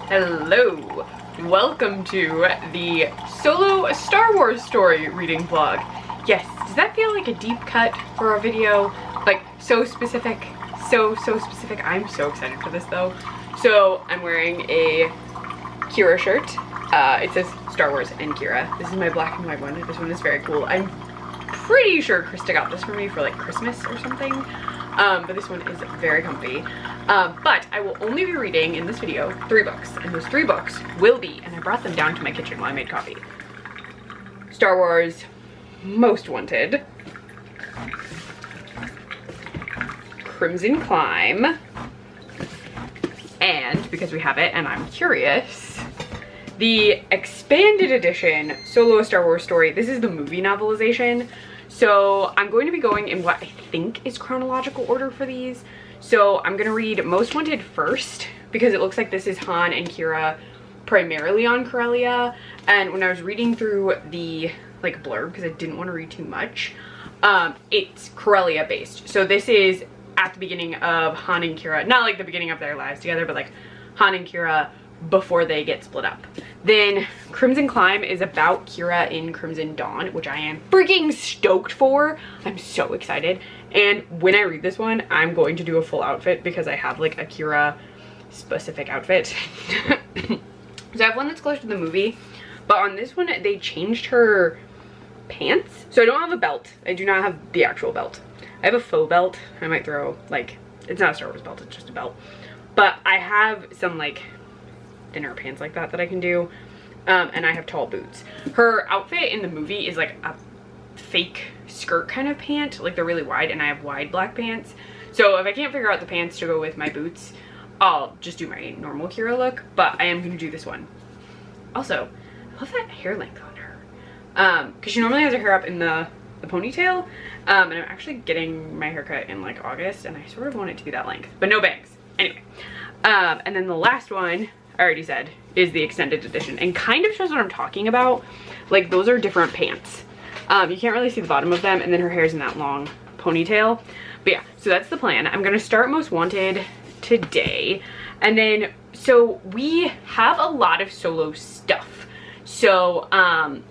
Hello! Welcome to the solo Star Wars story reading vlog. Yes, does that feel like a deep cut for a video? Like, so specific, so specific. I'm so excited for this though. So, I'm wearing a Qi'ra shirt. It says Star Wars and Qi'ra. This is my black and white one. This one is very cool. I'm pretty sure Krista got this for me for like Christmas or something. But this one is very comfy. But I will only be reading in this video 3 books, and those 3 books will be, and I brought them down to my kitchen while I made coffee, Star Wars Most Wanted, Crimson Climb, and because we have it and I'm curious, the expanded edition Solo A Star Wars Story. This is the movie novelization. So I'm going to be going in what I think is chronological order for these. So I'm gonna read Most Wanted first because it looks like this is Han and Qi'ra primarily on Corellia. And when I was reading through the like blurb, because I didn't want to read too much, it's Corellia based. So this is at the beginning of Han and Qi'ra, not like the beginning of their lives together, but like Han and Qi'ra before they get split up. Then Crimson Climb is about Qi'ra in Crimson Dawn, which I am freaking stoked for. I'm so excited. And when I read this one, I'm going to do a full outfit because I have like a Qi'ra specific outfit. So I have one that's close to the movie, but on this one they changed her pants. So I don't have a belt. I do not have the actual belt. I have a faux belt. I might throw, like, it's not a Star Wars belt, it's just a belt. But I have some like thinner pants like that I can do, and I have tall boots. Her outfit in the movie is like a fake skirt kind of pant, like they're really wide, and I have wide black pants. So if I can't figure out the pants to go with my boots, I'll just do my normal Qi'ra look, but I am gonna do this one. Also, I love that hair length on her, because she normally has her hair up in the ponytail, and I'm actually getting my haircut in like August, and I sort of want it to be that length, but no bangs. Anyway, and then the last one, I already said, is the extended edition, and kind of shows what I'm talking about. Like, those are different pants. You can't really see the bottom of them, and then her hair's in that long ponytail. But yeah, so that's the plan. I'm gonna start Most Wanted today, and then, so we have a lot of solo stuff. So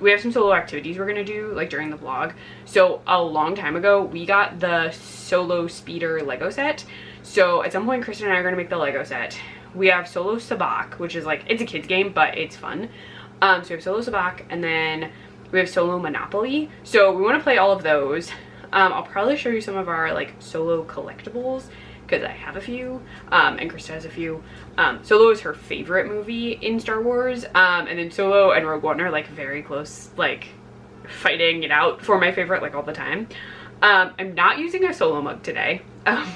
we have some solo activities we're gonna do like during the vlog. So a long time ago, we got the Solo Speeder Lego set. So at some point, Kristen and I are gonna make the Lego set. We have Solo Sabacc, which is like, it's a kid's game, but it's fun. So we have Solo Sabacc, and then we have Solo Monopoly. So we want to play all of those. I'll probably show you some of our like solo collectibles, because I have a few, and Krista has a few. Solo is her favorite movie in Star Wars, and then Solo and Rogue One are like very close, like fighting it out for my favorite like all the time. I'm not using a Solo mug today,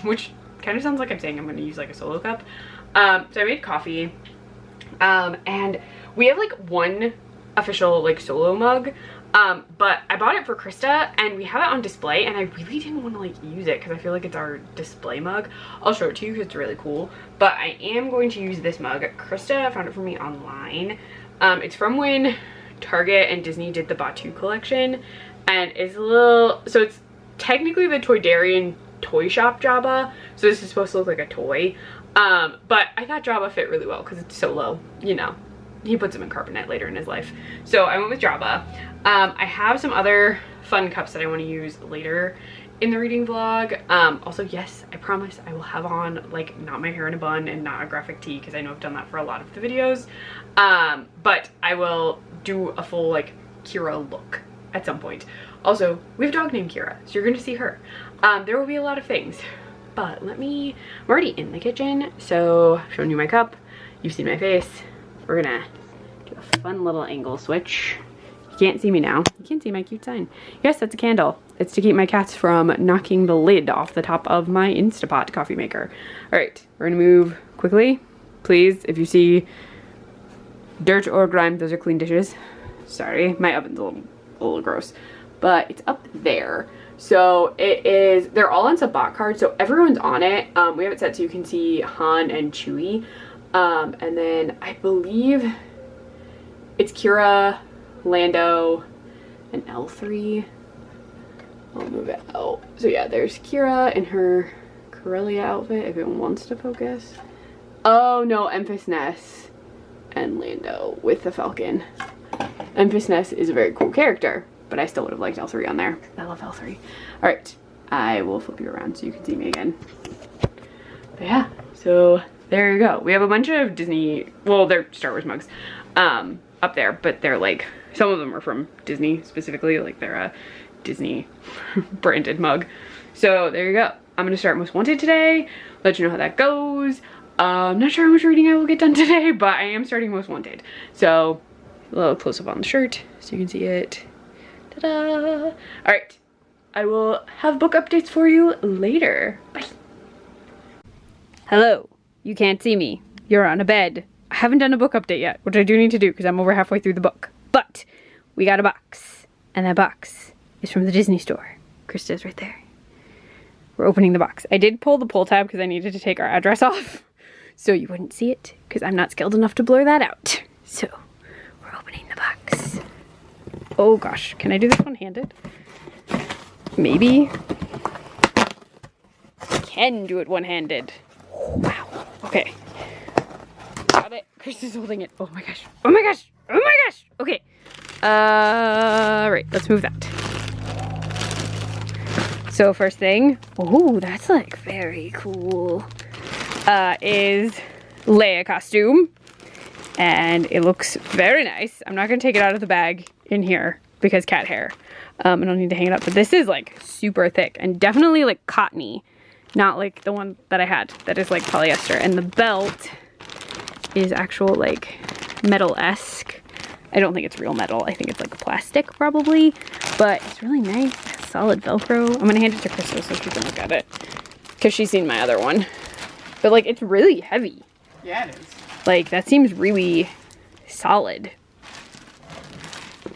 which kind of sounds like I'm saying I'm going to use like a Solo cup. So I made coffee, and we have like one official like Solo mug, but I bought it for Krista, and we have it on display, and I really didn't want to like use it because I feel like it's our display mug. I'll show it to you because it's really cool, but I am going to use this mug. Krista found it for me online. It's from when Target and Disney did the Batu collection, and it's a little, so it's technically the Toydarian toy shop Jabba, so this is supposed to look like a toy. But I thought Jabba fit really well because it's Solo, you know. He puts him in carbonite later in his life. So I went with Jabba. I have some other fun cups that I want to use later in the reading vlog. Also, yes, I promise I will have on like not my hair in a bun and not a graphic tee, because I know I've done that for a lot of the videos. But I will do a full like Qi'ra look at some point. Also, we have a dog named Qi'ra, so you're going to see her. There will be a lot of things. But I'm already in the kitchen, so I've shown you my cup, you've seen my face. We're gonna do a fun little angle switch. You can't see me now. You can't see my cute sign. Yes, that's a candle. It's to keep my cats from knocking the lid off the top of my Instapot coffee maker. All right, we're gonna move quickly. Please, if you see dirt or grime, those are clean dishes. Sorry, my oven's a little gross, but it's up there. So they're all on Sabacc cards, so everyone's on it. We have it set so you can see Han and Chewie. And then I believe it's Qi'ra, Lando, and L3. I'll move it out. So yeah, there's Qi'ra in her Corellia outfit, if it wants to focus. Oh no, Emphas Ness. and Lando with the Falcon. And Ness is a very cool character, but I still would have liked L3 on there. I love L3. All right, I will flip you around so you can see me again. But yeah, so there you go. We have a bunch of Disney, well, they're Star Wars mugs up there, but they're like, some of them are from Disney specifically, like they're a Disney branded mug. So there you go. I'm gonna start Most Wanted today, let you know how that goes. I'm not sure how much reading I will get done today, but I am starting Most Wanted. So a little close up on the shirt so you can see it. Ta-da! All right, I will have book updates for you later. Bye. Hello, you can't see me. You're on a bed. I haven't done a book update yet, which I do need to do because I'm over halfway through the book. But we got a box, and that box is from the Disney store. Krista's right there. We're opening the box. I did pull the pull tab because I needed to take our address off so you wouldn't see it because I'm not skilled enough to blur that out. So we're opening the box. Oh gosh, can I do this one-handed? Maybe. I can do it one-handed. Wow. Okay. Got it. Krista's holding it. Oh my gosh. Oh my gosh. Oh my gosh. Okay. Right. Let's move that. So first thing. Oh, that's like very cool. Is Leia costume. And it looks very nice. I'm not going to take it out of the bag in here because cat hair. I don't need to hang it up. But this is like super thick and definitely like cottony. Not like the one that I had that is like polyester. And the belt is actual like metal-esque. I don't think it's real metal. I think it's like plastic probably. But it's really nice. Solid Velcro. I'm gonna hand it to Krista so she can look at it. Because she's seen my other one. But like it's really heavy. Yeah, it is. Like that seems really solid.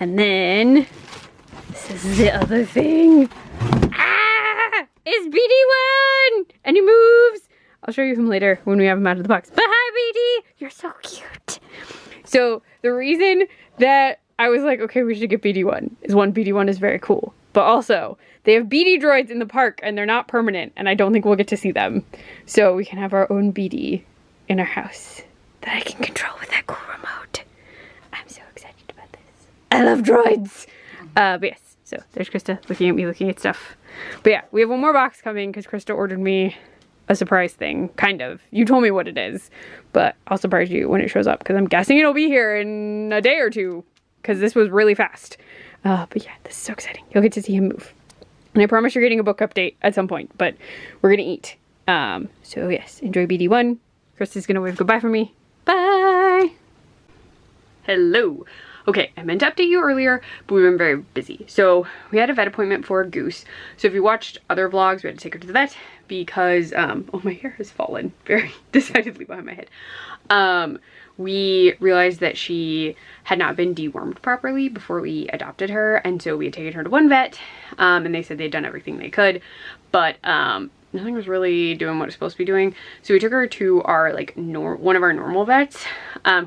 And then this is the other thing. It's BD1! And he moves! I'll show you him later when we have him out of the box. But hi, BD! You're so cute! So, the reason that I was like, okay, we should get BD1 is one, BD1 is very cool. But also, they have BD droids in the park and they're not permanent and I don't think we'll get to see them. So, we can have our own BD in our house that I can control with that cool remote. I'm so excited about this. I love droids! But yes. So there's Krista looking at me, looking at stuff. But yeah, we have one more box coming because Krista ordered me a surprise thing, kind of. You told me what it is, but I'll surprise you when it shows up because I'm guessing it'll be here in a day or two because this was really fast. But yeah, this is so exciting. You'll get to see him move. And I promise you're getting a book update at some point, but we're gonna eat. So yes, enjoy BD1. Krista's gonna wave goodbye for me. Bye! Hello. Okay, I meant to update you earlier, but we've been very busy. So we had a vet appointment for Goose. So if you watched other vlogs, we had to take her to the vet because, oh, my hair has fallen very decidedly behind my head. We realized that she had not been dewormed properly before we adopted her. And so we had taken her to one vet, and they said they'd done everything they could, but nothing was really doing what it's supposed to be doing. So we took her to our like one of our normal vets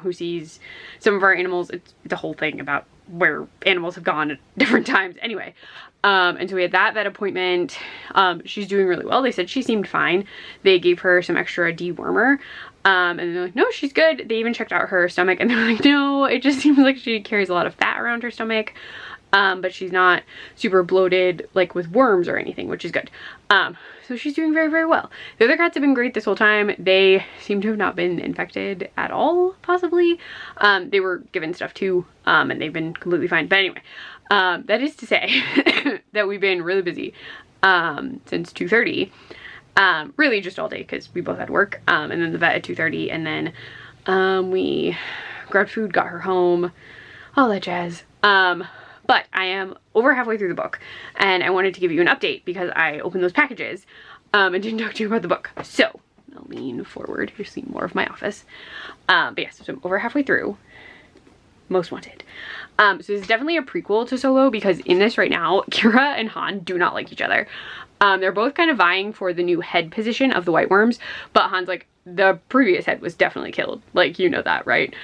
who sees some of our animals. It's a whole thing about where animals have gone at different times. Anyway, and so we had that vet appointment. She's doing really well. They said she seemed fine. They gave her some extra dewormer. And they're like, no, she's good. They even checked out her stomach and they're like, no, it just seems like she carries a lot of fat around her stomach. But she's not super bloated like with worms or anything, which is good. So she's doing very, very well. The other cats have been great this whole time. They seem to have not been infected at all, possibly. They were given stuff too, and they've been completely fine. But anyway, that is to say that we've been really busy since 2:30. Really just all day because we both had work. And then the vet at 2:30, and then we grabbed food, got her home, all that jazz. But I am over halfway through the book and I wanted to give you an update because I opened those packages and didn't talk to you about the book. So I'll lean forward. You'll see more of my office. But yes, so I'm over halfway through Most Wanted. So this is definitely a prequel to Solo because in this right now, Qi'ra and Han do not like each other. They're both kind of vying for the new head position of the White Worms, but Han's like, the previous head was definitely killed. Like, you know that, right?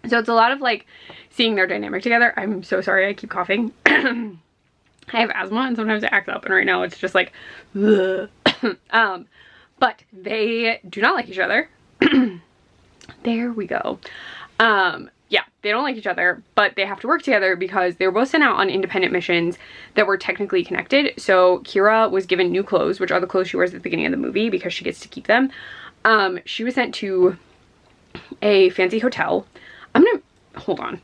So it's a lot of like seeing their dynamic together. I'm so sorry, I keep coughing. I have asthma and sometimes it acts up, and right now it's just like but they do not like each other. There we go. Yeah, they don't like each other, but they have to work together because they were both sent out on independent missions that were technically connected. So Qi'ra was given new clothes, which are the clothes she wears at the beginning of the movie because she gets to keep them. She was sent to a fancy hotel. Hold on.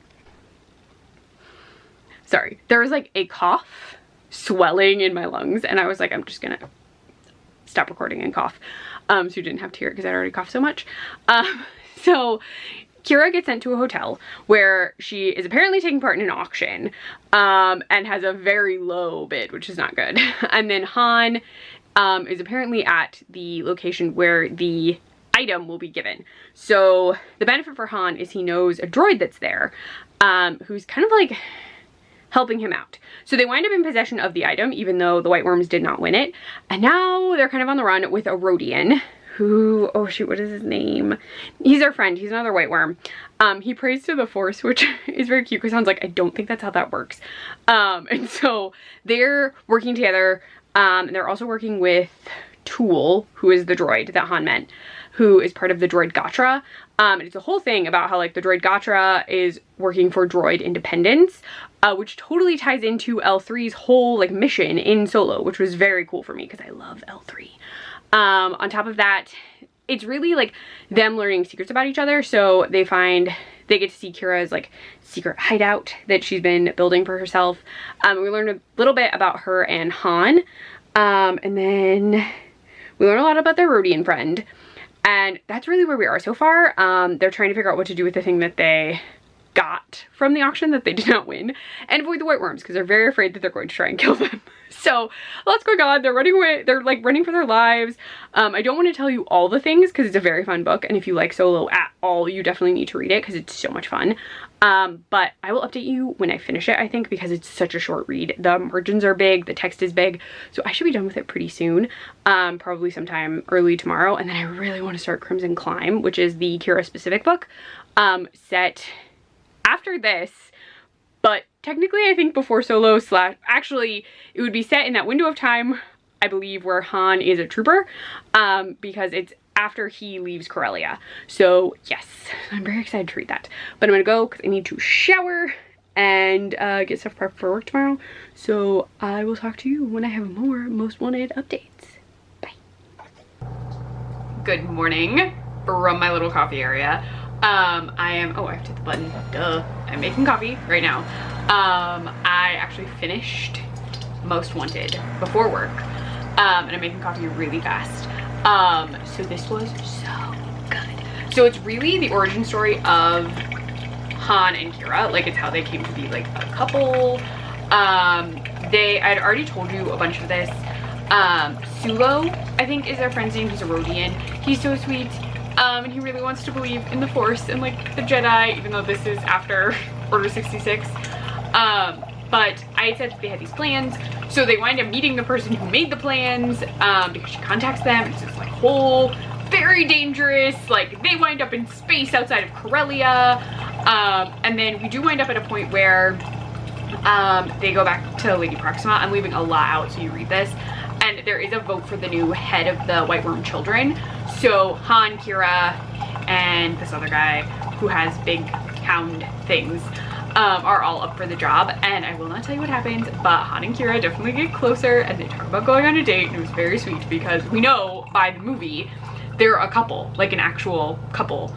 Sorry, there was like a cough swelling in my lungs and I was like, I'm just gonna stop recording and cough. So you didn't have to hear it because I'd already coughed so much. So Qi'ra gets sent to a hotel where she is apparently taking part in an auction and has a very low bid, which is not good. And then Han is apparently at the location where the item will be given. So the benefit for Han is he knows a droid that's there who's kind of like helping him out. So they wind up in possession of the item even though the White Worms did not win it. And now they're kind of on the run with a Rodian who, oh shoot, what is his name? He's our friend, he's another White Worm. He prays to the Force, which is very cute because sounds like, I don't think that's how that works. And so they're working together, and they're also working with Tool, who is the droid that Han met, who is part of the droid Gatra. And it's a whole thing about how like the droid Gatra is working for droid independence, which totally ties into L3's whole like mission in Solo, which was very cool for me because I love L3. On top of that, it's really like them learning secrets about each other. So they get to see Qi'ra's like secret hideout that she's been building for herself. We learned a little bit about her and Han. And then we learn a lot about their Rodian friend. And that's really where we are so far. They're trying to figure out what to do with the thing that they got from the auction that they did not win and avoid the White Worms because they're very afraid that they're going to try and kill them. So lots going on. They're running away. They're like running for their lives. I don't want to tell you all the things because it's a very fun book. And if you like Solo at all, you definitely need to read it because it's so much fun. But I will update you when I finish it, I think, because it's such a short read. The margins are big. The text is big. So I should be done with it pretty soon. Probably sometime early tomorrow. And then I really want to start Crimson Climb, which is the Qi'ra specific book, set after this, but technically I think before Solo / actually it would be set in that window of time, I believe, where Han is a trooper, because it's after he leaves Corellia. So yes, I'm very excited to read that. But I'm gonna go because I need to shower and get stuff prepped for work tomorrow. So I will talk to you when I have more Most Wanted updates. Bye. Good morning from my little coffee area. I have to hit the button, duh. I'm making coffee right now. I actually finished Most Wanted before work, and I'm making coffee really fast. So this was so good. So it's really the origin story of Han and Qi'ra, like it's how they came to be like a couple. I'd already told you a bunch of this. Sulo, I think, is their friend's name. He's a Rodian. He's so sweet. And he really wants to believe in the Force and like the Jedi, even though this is after Order 66. But I said that they had these plans, so they wind up meeting the person who made the plans, because she contacts them. It's this like whole very dangerous, like they wind up in space outside of Corellia, and then we do wind up at a point where they go back to Lady Proxima. I'm leaving a lot out, so you read this. And there is a vote for the new head of the White Worm children. So Han, Qi'ra, and this other guy who has big hound things are all up for the job. And I will not tell you what happens, but Han and Qi'ra definitely get closer and they talk about going on a date, and it was very sweet because we know by the movie they're a couple, like an actual couple.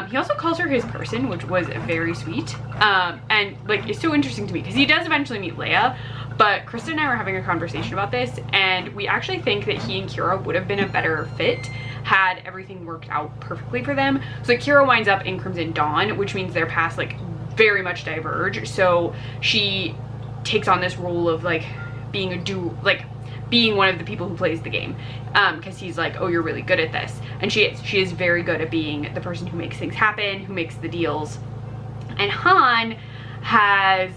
He also calls her his person, which was very sweet. And like it's so interesting to me because he does eventually meet Leia. But Krista and I were having a conversation about this, and we actually think that he and Qi'ra would have been a better fit had everything worked out perfectly for them. So like, Qi'ra winds up in Crimson Dawn, which means their paths like very much diverge. So she takes on this role of like being being one of the people who plays the game, because he's like, oh, you're really good at this, and she is very good at being the person who makes things happen, who makes the deals. And Han has,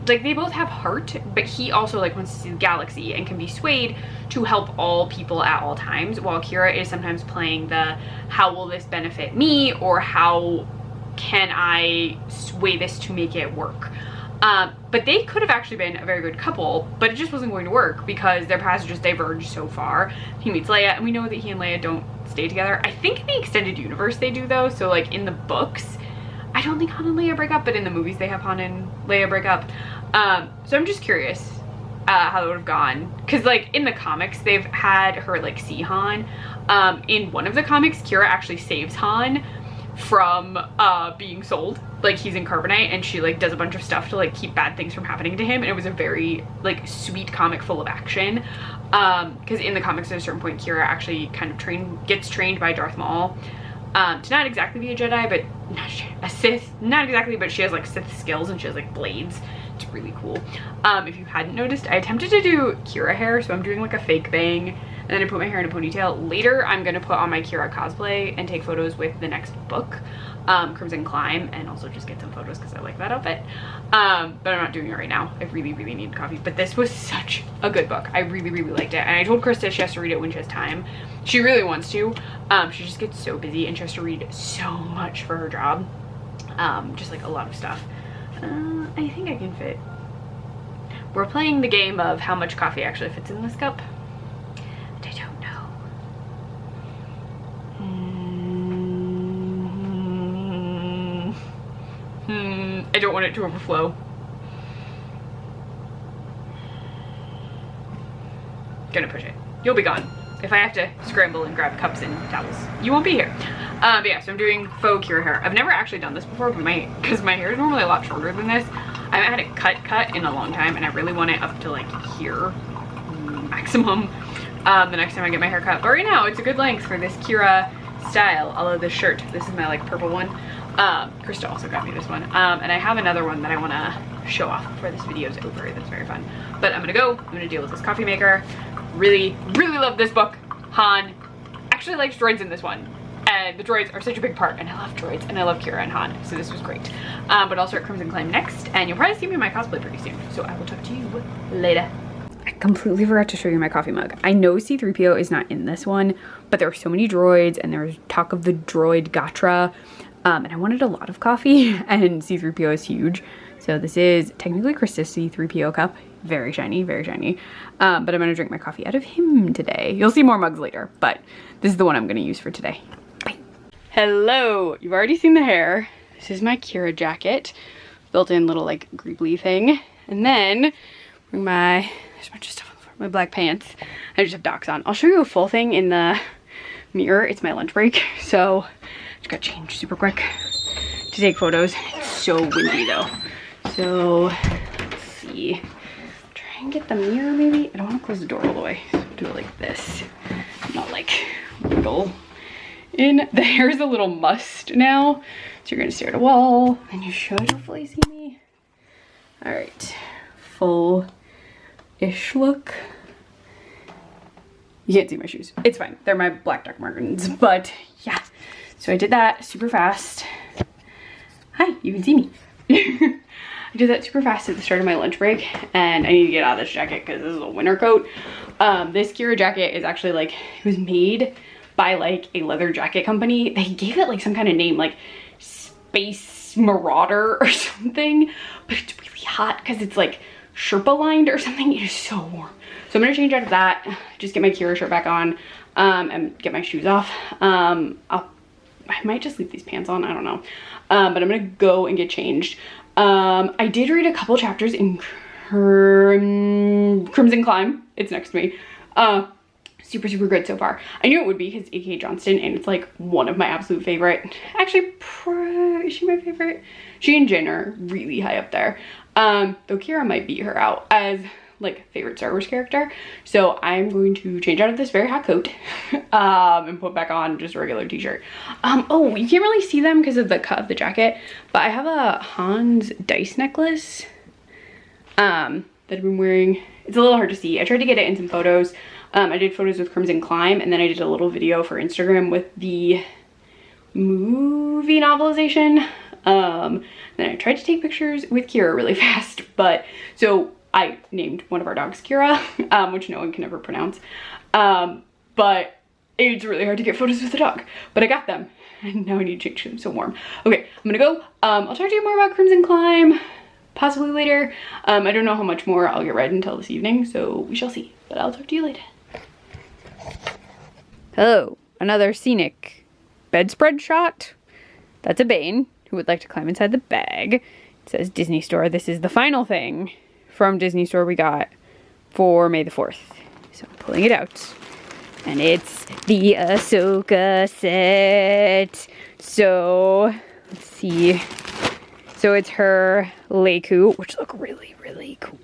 like, they both have heart, but he also like wants to see the galaxy and can be swayed to help all people at all times, while Qi'ra is sometimes playing the how will this benefit me, or how can I sway this to make it work. But they could have actually been a very good couple, but it just wasn't going to work because their paths just diverged so far. He meets Leia, and we know that he and Leia don't stay together. I think in the extended universe they do though. So like in the books, I don't think Han and Leia break up, but in the movies they have Han and Leia break up. So I'm just curious how that would have gone. Cause like in the comics, they've had her like see Han. In one of the comics, Qi'ra actually saves Han from being sold. Like he's in carbonite and she like does a bunch of stuff to like keep bad things from happening to him, and it was a very like sweet comic full of action. Because in the comics at a certain point Qi'ra actually kind of gets trained by Darth Maul to not exactly be a Jedi, but not a Sith, not exactly, but she has like Sith skills and she has like blades. It's really cool. If you hadn't noticed, I attempted to do Qi'ra hair, so I'm doing like a fake bang and then I put my hair in a ponytail. Later I'm gonna put on my Qi'ra cosplay and take photos with the next book, Crimson Climb, and also just get some photos because I like that outfit. But I'm not doing it right now. I really need coffee. But this was such a good book. I really liked it, and I told Krista she has to read it when she has time. She really wants to. She just gets so busy and she has to read so much for her job, just like a lot of stuff. I think I can fit. We're playing the game of how much coffee actually fits in this cup. I don't know. I don't want it to overflow. Gonna push it. You'll be gone. If I have to scramble and grab cups and towels, you won't be here. But yeah, so I'm doing faux Qi'ra hair. I've never actually done this before, but because my hair is normally a lot shorter than this. I haven't had it cut in a long time, and I really want it up to like here, maximum, the next time I get my hair cut. But right now, it's a good length for this Qi'ra style, although this shirt. This is my like purple one. Krista also got me this one. And I have another one that I want to show off before this video is over. That's very fun. But I'm gonna deal with this coffee maker. Really love this book. Han actually likes droids in this one. And the droids are such a big part, and I love droids, and I love Qi'ra and Han, so this was great. But I'll start Crimson Climb next, and you'll probably see me in my cosplay pretty soon, so I will talk to you later. I completely forgot to show you my coffee mug. I know C-3PO is not in this one, but there were so many droids, and there was talk of the droid Qi'ra, and I wanted a lot of coffee, and C-3PO is huge. So this is technically Krista's C-3PO cup. Very shiny, but I'm gonna drink my coffee out of him today. You'll see more mugs later, but this is the one I'm gonna use for today. Bye. Hello, you've already seen the hair. This is my Qi'ra jacket, built-in little like greebly thing. And then bring there's a bunch of stuff on the floor, my black pants. I just have docs on. I'll show you a full thing in the mirror. It's my lunch break, so just got changed super quick to take photos. It's so windy though. So let's see. Try and get the mirror maybe. I don't want to close the door all the way. So do it like this, not like wiggle in. The hair is a little mussed now, so you're gonna stare at a wall, and you should hopefully see me. All right, full-ish look. You can't see my shoes. It's fine. They're my black Doc Martens, but yeah. So I did that super fast. Hi, you can see me. I did that super fast at the start of my lunch break, and I need to get out of this jacket because this is a winter coat. This Qi'ra jacket is actually like, it was made by like a leather jacket company. They gave it like some kind of name, like Space Marauder or something, but it's really hot because it's like Sherpa lined or something. It is so warm. So I'm gonna change out of that, just get my Qi'ra shirt back on, and get my shoes off. I might just leave these pants on, I don't know. But I'm gonna go and get changed. I did read a couple chapters in Crimson Climb. It's next to me. Super good so far. I knew it would be because A.K. Johnston, and it's like one of my absolute favorite. Actually, is she my favorite? She and Jin are really high up there. Though Qi'ra might beat her out as like favorite Star Wars character. So I'm going to change out of this very hot coat and put back on just a regular t-shirt. Oh, you can't really see them because of the cut of the jacket, but I have a Han's dice necklace that I've been wearing. It's a little hard to see. I tried to get it in some photos. I did photos with Crimson Climb, and then I did a little video for Instagram with the movie novelization. Then I tried to take pictures with Qi'ra really fast, but so I named one of our dogs Qi'ra, which no one can ever pronounce. But it's really hard to get photos with the dog, but I got them, and now I need to change them. So warm. Okay, I'm gonna go. I'll talk to you more about Crimson Climb possibly later. I don't know how much more I'll get read until this evening, so we shall see, but I'll talk to you later. Hello, another scenic bedspread shot. That's a Bane who would like to climb inside the bag. It says Disney Store. This is the final thing from Disney Store we got for May the 4th. So I'm pulling it out. And it's the Ahsoka set. So, let's see. So it's her Leiku, which look really, really cool.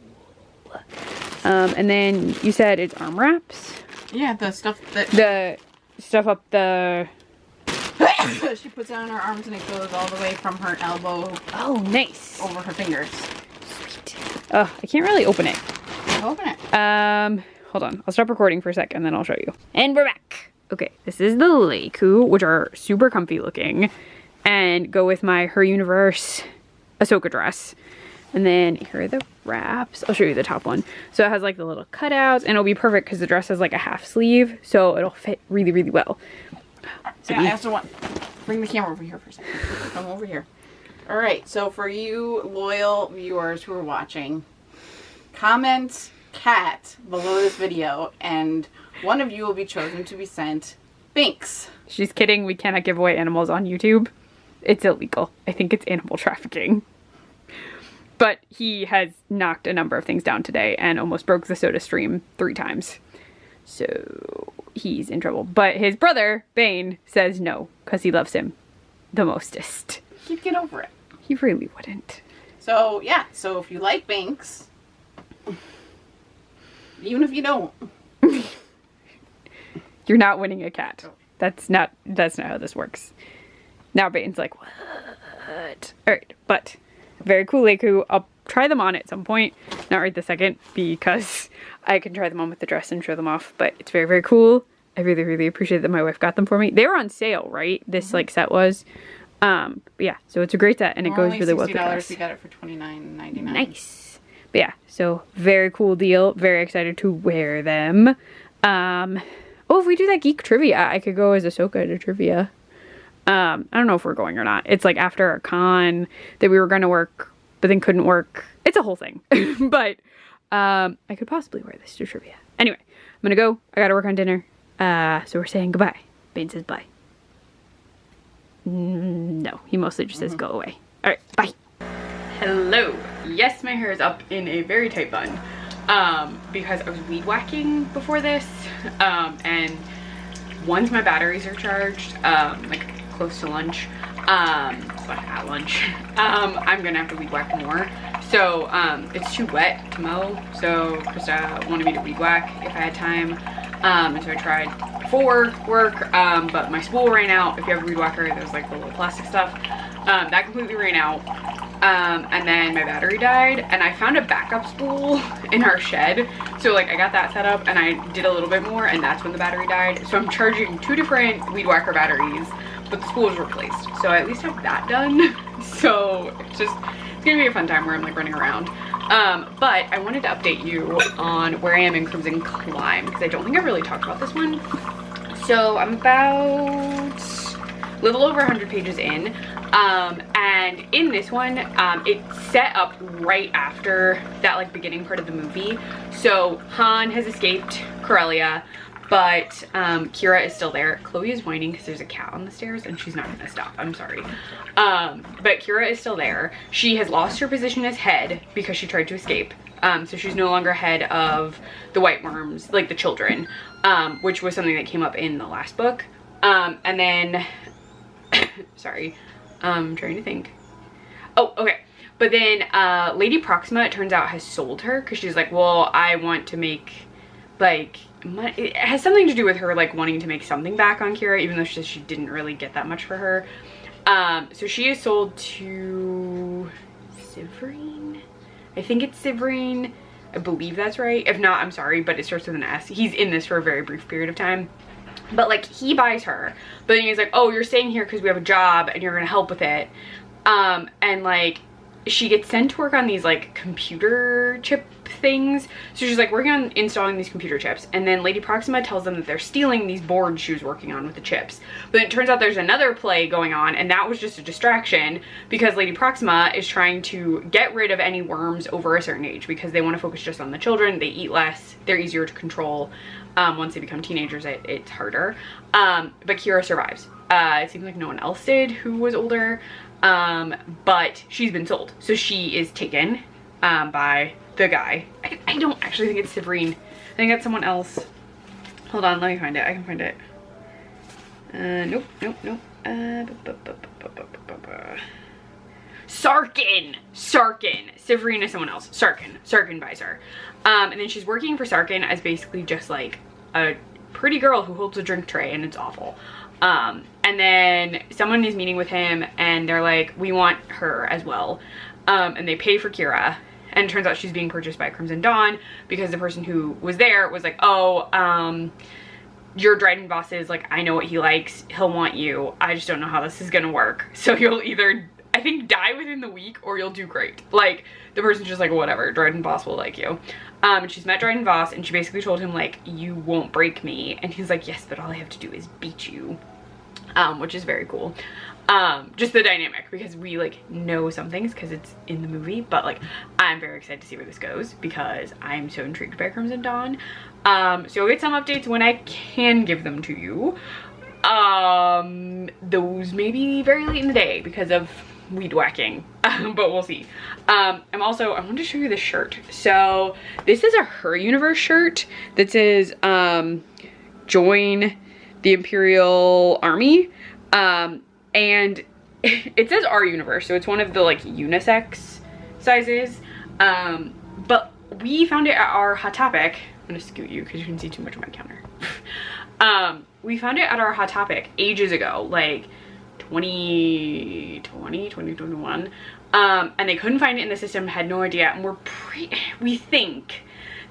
And then you said it's arm wraps? Yeah, the stuff that... The stuff up the... she puts it on her arms and it goes all the way from her elbow. Oh, nice. Over her fingers. Sweet. Oh, I can't really open it. Open it. Hold on. I'll stop recording for a sec and then I'll show you. And we're back. Okay, this is the Leiku, which are super comfy looking and go with my Her Universe Ahsoka dress. And then here are the wraps. I'll show you the top one. So it has like the little cutouts and it'll be perfect because the dress has like a half sleeve. So it'll fit really, really well. So yeah, I also want, bring the camera over here for a second. Come over here. All right, so for you loyal viewers who are watching, comment cat below this video and one of you will be chosen to be sent Binks. She's kidding. We cannot give away animals on YouTube. It's illegal. I think it's animal trafficking. But he has knocked a number of things down today and almost broke the soda stream 3 times. So he's in trouble. But his brother, Bane, says no because he loves him the mostest. He'd get over it. He really wouldn't. So yeah, so if you like Binks, even if you don't, you're not winning a cat. That's not how this works. Now Bane's like, what? Alright, but very cool Leiku. I'll try them on at some point. Not right this second because I can try them on with the dress and show them off. But it's very, very cool. I really, really appreciate that my wife got them for me. They were on sale, right? This like set was. But yeah, so it's a great set and it goes really well with the dress. We got it for $29.99. Nice. But yeah, so very cool deal. Very excited to wear them. Oh, if we do that geek trivia, I could go as Ahsoka to trivia. I don't know if we're going or not. It's like after a con that we were going to work, but then couldn't work. It's a whole thing. But I could possibly wear this to trivia. Anyway, I'm going to go. I got to work on dinner. So we're saying goodbye. Bane says bye. No, he mostly just says go away. All right, bye. Hello. Yes, my hair is up in a very tight bun because I was weed whacking before this. And once my batteries are charged, like close to lunch, but at lunch, I'm gonna have to weed whack more. So it's too wet to mow. So Krista wanted me to weed whack if I had time. And so I tried before work, but my spool ran out. If you have a weed whacker, there's like the little plastic stuff. That completely ran out. And then my battery died and I found a backup spool in our shed. So like I got that set up and I did a little bit more and that's when the battery died. So I'm charging 2 different weed whacker batteries, but the spool was replaced. So I at least have that done. So it's gonna be a fun time where I'm like running around. But I wanted to update you on where I am in Crimson Climb because I don't think I've really talked about this one. So I'm about a little over 100 pages in. And in this one, it's set up right after that like beginning part of the movie. So Han has escaped Corellia, but Qi'ra is still there. Chloe is whining because there's a cat on the stairs and she's not gonna stop. I'm sorry. But Qi'ra is still there. She has lost her position as head because she tried to escape. So she's no longer head of the White Worms, like the children, which was something that came up in the last book. And then, sorry. I'm trying to think. Oh, okay. But then Lady Proxima, it turns out, has sold her because she's like, well, I want to make like money. It has something to do with her like wanting to make something back on Qi'ra, even though she didn't really get that much for her. So she is sold to Severine. I think it's Severine. I believe that's right. If not, I'm sorry, but it starts with an S. He's in this for a very brief period of time. But like he buys her, but then he's like, oh, you're staying here because we have a job and you're gonna help with it. And like she gets sent to work on these like computer chip things. So she's like working on installing these computer chips, and then Lady Proxima tells them that they're stealing these boards she was working on with the chips. But it turns out there's another play going on, and that was just a distraction because Lady Proxima is trying to get rid of any worms over a certain age because they want to focus just on the children. They eat less, they're easier to control. Once they become teenagers, it's harder. But Qi'ra survives. It seems like no one else did who was older. But she's been sold. So she is taken by the guy. I don't actually think it's Severine. I think that's someone else. Hold on, let me find it. I can find it. Nope. Sarkin. Severine is someone else. Sarkin buys her. And then she's working for Sarkin as basically just like a pretty girl who holds a drink tray, and it's awful. And then someone is meeting with him, and they're like, we want her as well. And they pay for Qi'ra, and it turns out she's being purchased by Crimson Dawn because the person who was there was like, oh, your Dryden boss is like, I know what he likes, he'll want you, I just don't know how this is gonna work. So you'll either, I think, die within the week, or you'll do great. Like, the person's just like, whatever, Dryden Voss will like you. And she's met Dryden Voss, and she basically told him like, you won't break me. And he's like, yes, but all I have to do is beat you. Which is very cool. Just the dynamic, because we like know some things because it's in the movie, but like I'm very excited to see where this goes because I'm so intrigued by Crimson Dawn. So you'll get some updates when I can give them to you. Those may be very late in the day because of weed whacking, but we'll see. I wanted to show you this shirt. So this is a Her Universe shirt that says join the Imperial Army, and it says our universe, so it's one of the like unisex sizes, but we found it at our Hot Topic. I'm gonna scoot you because you can see too much of my counter. We found it at our Hot Topic ages ago, like 2021, and they couldn't find it in the system, had no idea, and we think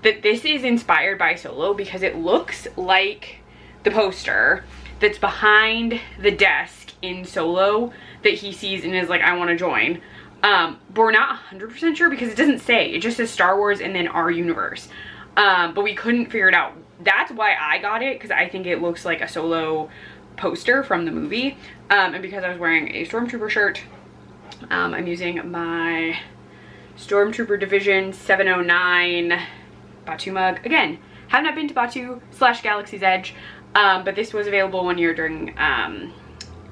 that this is inspired by Solo because it looks like the poster that's behind the desk in Solo that he sees and is like, I want to join. But we're not 100% sure because it doesn't say. It just says Star Wars and then our universe. But we couldn't figure it out. That's why I got it, because I think it looks like a Solo poster from the movie. And because I was wearing a Stormtrooper shirt, I'm using my Stormtrooper Division 709 Batu mug. Again, have not been to Batu / Galaxy's Edge. But this was available one year during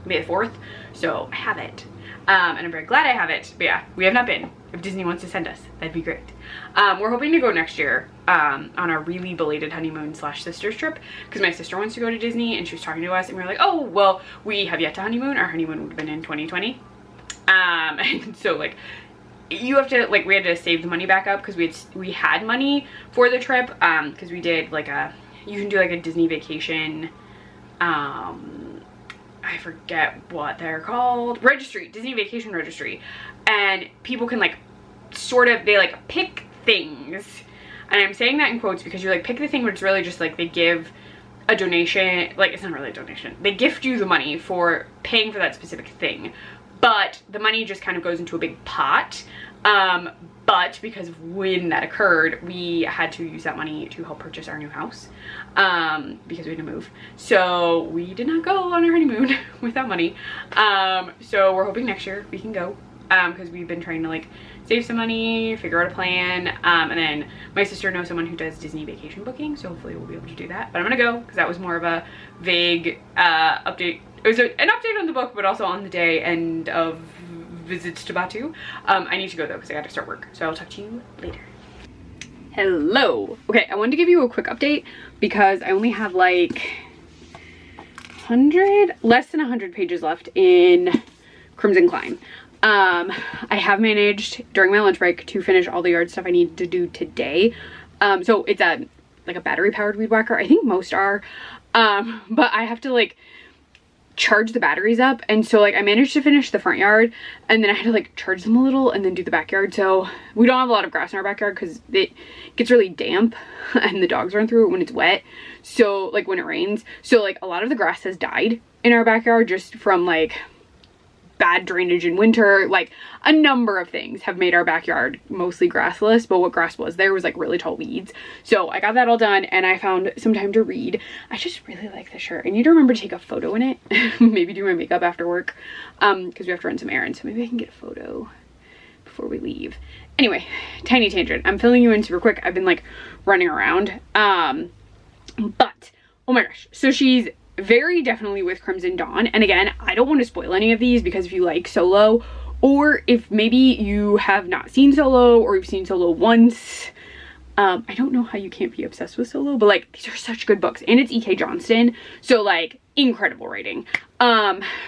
May the 4th, so I have it. And I'm very glad I have it. But yeah, we have not been. If Disney wants to send us, that'd be great. We're hoping to go next year on our really belated honeymoon / sisters trip, because my sister wants to go to Disney, and she was talking to us, and we were like, oh, well, we have yet to honeymoon. Our honeymoon would have been in 2020. And so like, you have to, like, we had to save the money back up because we had money for the trip, because we did like you can do like a Disney vacation, I forget what they're called, registry, Disney vacation registry, and people can like they like pick things, and I'm saying that in quotes because you like pick the thing, but it's really just like they give a donation, like it's not really a donation, they gift you the money for paying for that specific thing, but the money just kind of goes into a big pot. But because of when that occurred, we had to use that money to help purchase our new house, because we had to move. So we did not go on our honeymoon with that money. So we're hoping next year we can go, because we've been trying to like save some money, figure out a plan, and then my sister knows someone who does Disney vacation booking, so hopefully we'll be able to do that. But I'm gonna go because that was more of a vague update. It was an update on the book, but also on the day and of visits to Batu. I need to go though because I got to start work, so I'll talk to you later. Hello. Okay, I wanted to give you a quick update because I only have like less than 100 pages left in Crimson Climb. I have managed during my lunch break to finish all the yard stuff I need to do today. So it's like a battery powered weed whacker. I think most are, but I have to like charge the batteries up, and so like I managed to finish the front yard, and then I had to like charge them a little and then do the backyard. So we don't have a lot of grass in our backyard because it gets really damp and the dogs run through it when it's wet, so like when it rains, so like a lot of the grass has died in our backyard just from like bad drainage in winter, like a number of things have made our backyard mostly grassless, but what grass was there was like really tall weeds. So I got that all done and I found some time to read. I just really like the shirt. I need to remember to take a photo in it. Maybe do my makeup after work, because we have to run some errands, so maybe I can get a photo before we leave. Anyway, tiny tangent. I'm filling you in super quick. I've been like running around. But oh my gosh, so she's very definitely with Crimson Dawn. And again, I don't want to spoil any of these, because if you like Solo, or if maybe you have not seen Solo, or you've seen Solo once, I don't know how you can't be obsessed with Solo, but like these are such good books, and it's E.K. Johnston, so like incredible writing.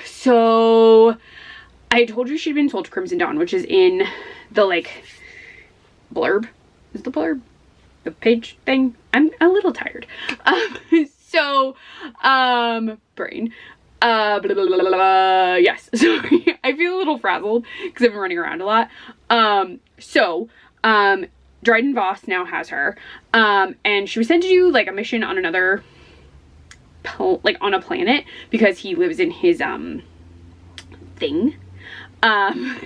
So I told you she'd been sold to Crimson Dawn, which is in the like blurb. Is the blurb the page thing? I'm a little tired. Brain. Blah, blah, blah, blah, blah. Yes, sorry. I feel a little frazzled because I've been running around a lot. Dryden Voss now has her. And she was sent to do like a mission on another, like on a planet, because he lives in his, thing.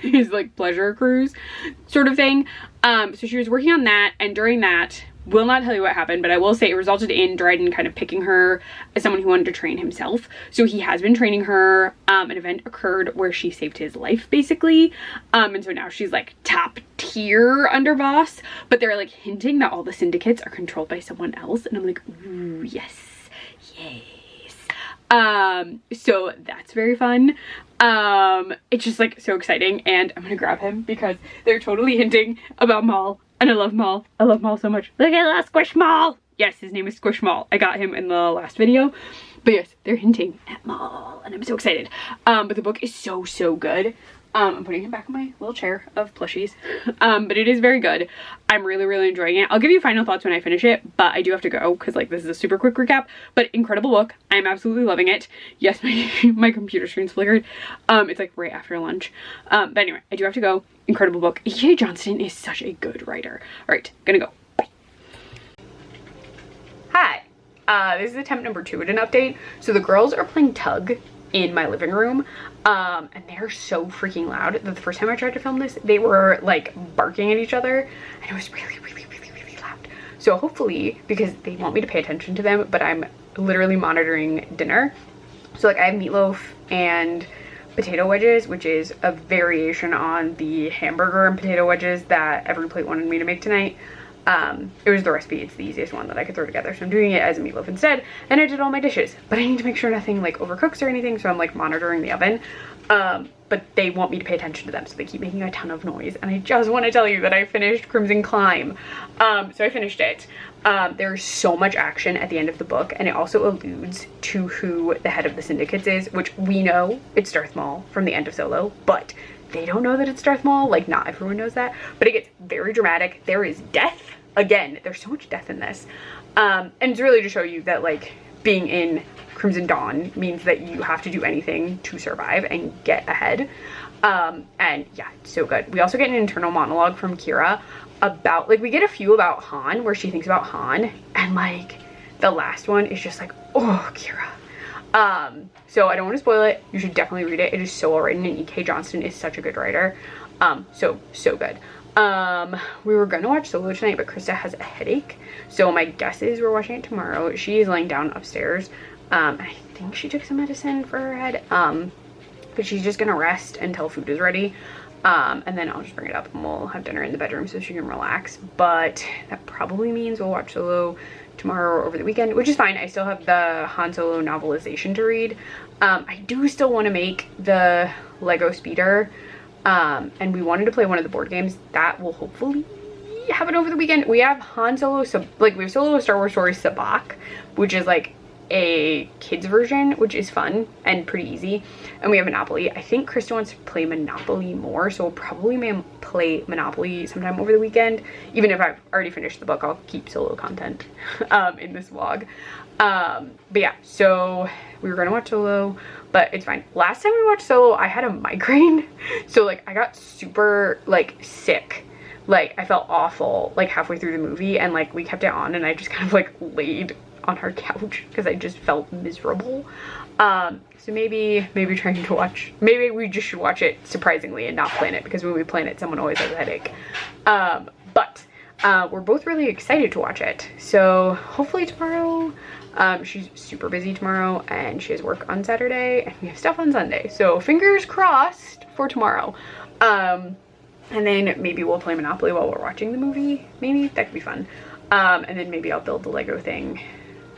His like pleasure cruise sort of thing. So she was working on that, and during that, will not tell you what happened, but I will say it resulted in Dryden kind of picking her as someone who wanted to train himself. So he has been training her. An event occurred where she saved his life, basically. And so now she's like top tier under Voss, but they're like hinting that all the syndicates are controlled by someone else. And I'm like, ooh, yes, yes. So that's very fun. It's just like so exciting, and I'm gonna grab him because they're totally hinting about Maul. And I love Maul. I love Maul so much. Look at that Squish Maul. Yes, his name is Squish Maul. I got him in the last video. But yes, they're hinting at Maul, and I'm so excited. But the book is so, so good. I'm putting him back in my little chair of plushies. But it is very good. I'm really, really enjoying it. I'll give you final thoughts when I finish it, but I do have to go because like this is a super quick recap. But incredible book. I'm absolutely loving it. Yes, my computer screen's flickered. It's like right after lunch. But anyway, I do have to go. Incredible book. E.K. Johnston is such a good writer. All right, gonna go. Bye. Hi. This is attempt number 2 at an update. So the girls are playing tug in my living room, and they're so freaking loud that the first time I tried to film this, they were like barking at each other, and it was really, really, really, really loud. So hopefully, because they want me to pay attention to them, but I'm literally monitoring dinner. So like I have meatloaf and potato wedges, which is a variation on the hamburger and potato wedges that Every Plate wanted me to make tonight. It was the recipe. It's the easiest one that I could throw together, so I'm doing it as a meatloaf instead, and I did all my dishes, but I need to make sure nothing like overcooks or anything, so I'm like monitoring the oven. But they want me to pay attention to them, so they keep making a ton of noise, and I just want to tell you that I finished Crimson Climb. So I finished it. There's so much action at the end of the book, and it also alludes to who the head of the syndicates is, which we know it's Darth Maul from the end of Solo, but they don't know that it's Darth Maul. Like, not everyone knows that, but it gets very dramatic. There is death. Again, there's so much death in this. And it's really to show you that like being in Crimson Dawn means that you have to do anything to survive and get ahead. And yeah, it's so good. We also get an internal monologue from Qi'ra about, like, we get a few about Han, where she thinks about Han, and like the last one is just like, oh, Qi'ra. So I don't want to spoil it. You should definitely read it. It is so well written, and E.K. Johnston is such a good writer. So good. We were gonna watch Solo tonight, but Krista has a headache, so my guess is we're watching it tomorrow. She is laying down upstairs. I think she took some medicine for her head, but she's just gonna rest until food is ready, and then I'll just bring it up and we'll have dinner in the bedroom so she can relax. But that probably means we'll watch Solo tomorrow or over the weekend, which is fine. I still have the Han Solo novelization to read. I do still want to make the Lego Speeder. And we wanted to play one of the board games that will hopefully happen over the weekend. We have Han Solo, we have Solo Star Wars Story Sabacc, which is like a kids version, which is fun and pretty easy. And we have Monopoly. I think Krista wants to play Monopoly more, so we'll probably play Monopoly sometime over the weekend. Even if I've already finished the book, I'll keep Solo content in this vlog. But yeah, so we were gonna watch Solo, but it's fine. Last time we watched Solo, I had a migraine, so like I got super like sick. Like I felt awful like halfway through the movie, and like we kept it on and I just kind of like laid on our couch because I just felt miserable. So maybe trying to watch, maybe we just should watch it surprisingly and not plan it, because when we plan it, someone always has a headache. But we're both really excited to watch it. So hopefully tomorrow, she's super busy tomorrow and she has work on Saturday and we have stuff on Sunday. So fingers crossed for tomorrow. And then maybe we'll play Monopoly while we're watching the movie. Maybe that could be fun. And then maybe I'll build the Lego thing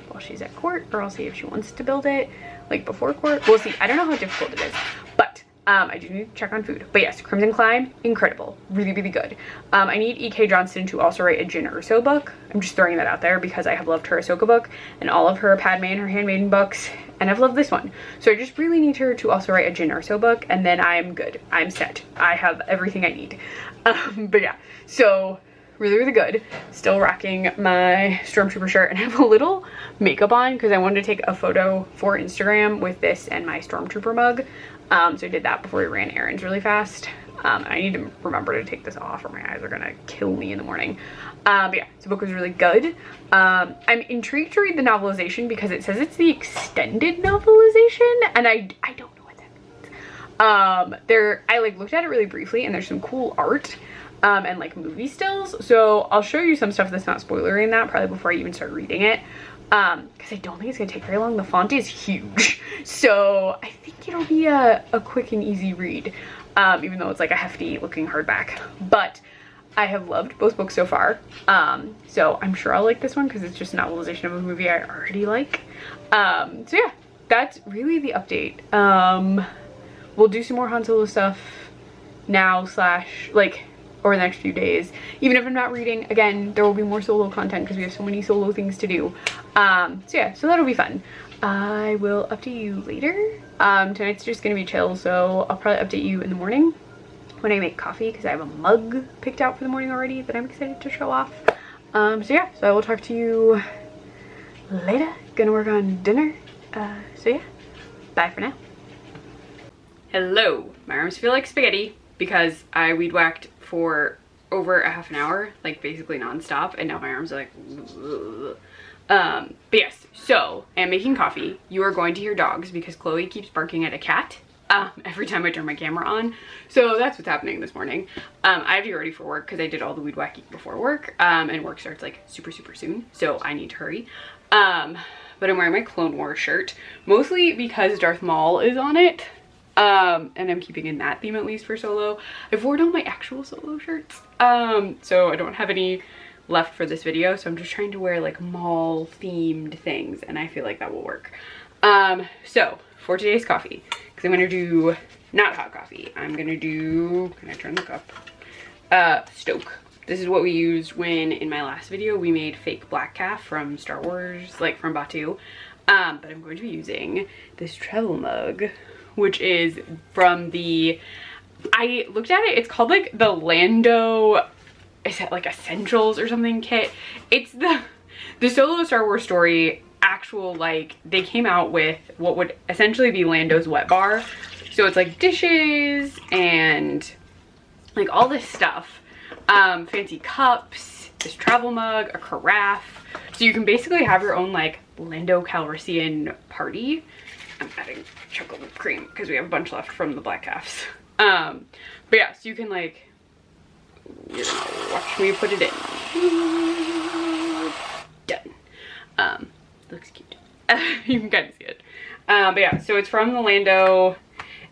while she's at court, or I'll see if she wants to build it like before court. We'll see. I don't know how difficult it is, but I do need to check on food. But yes, Crimson Climb, incredible, really, really good. I need E.K. Johnston to also write a Jyn Erso book. I'm just throwing that out there because I have loved her Ahsoka book and all of her Padme and her Handmaiden books, and I've loved this one. So I just really need her to also write a Jyn Erso book, and then I'm good. I'm set. I have everything I need. But yeah, so really, really good. Still rocking my Stormtrooper shirt, and I have a little makeup on because I wanted to take a photo for Instagram with this and my Stormtrooper mug. So I did that before we ran errands really fast. I need to remember to take this off or my eyes are gonna kill me in the morning. But yeah, the book was really good. I'm intrigued to read the novelization because it says it's the extended novelization, and I don't know what that means. I like looked at it really briefly, and there's some cool art and like movie stills. So I'll show you some stuff that's not spoilery in that probably before I even start reading it. Because I don't think it's gonna take very long. The font is huge, so I think it'll be a quick and easy read, even though it's like a hefty looking hardback. But I have loved both books so far, so I'm sure I'll like this one because it's just a novelization of a movie I already like. So yeah, that's really the update. We'll do some more Han Solo stuff now / like over the next few days. Even if I'm not reading, again, there will be more solo content because we have so many solo things to do. So yeah, so that'll be fun. I will update you later. Tonight's just gonna be chill, so I'll probably update you in the morning when I make coffee because I have a mug picked out for the morning already that I'm excited to show off. So yeah, so I will talk to you later. Gonna work on dinner. So yeah, bye for now. Hello, my arms feel like spaghetti because I weed whacked for over a half an hour, like basically non-stop, and now my arms are like ugh. But yes, so I'm making coffee. You are going to hear dogs because Chloe keeps barking at a cat every time I turn my camera on. So that's what's happening this morning. I have to get ready for work because I did all the weed whacking before work, and work starts like super soon, so I need to hurry. But I'm wearing my Clone Wars shirt mostly because Darth Maul is on it. And I'm keeping in that theme at least for solo. I've worn all my actual solo shirts, so I don't have any left for this video, so I'm just trying to wear like Maul themed things, and I feel like that will work. So for today's coffee, because I'm gonna do not hot coffee, I'm gonna do, can I turn the cup? Stoke. This is what we used when in my last video we made fake black calf from Star Wars, like from Batuu. But I'm going to be using this travel mug, which is from the, I looked at it, it's called like the Lando, is it like Essentials or something kit? It's the Solo Star Wars Story actual, like they came out with what would essentially be Lando's wet bar. So it's like dishes and like all this stuff, fancy cups, this travel mug, a carafe. So you can basically have your own like Lando Calrissian party. I'm adding chocolate whipped cream because we have a bunch left from the black calves. But yeah, so you can like, you're gonna watch me put it in. Done. Looks cute. You can kind of see it. But yeah, so it's from the Lando,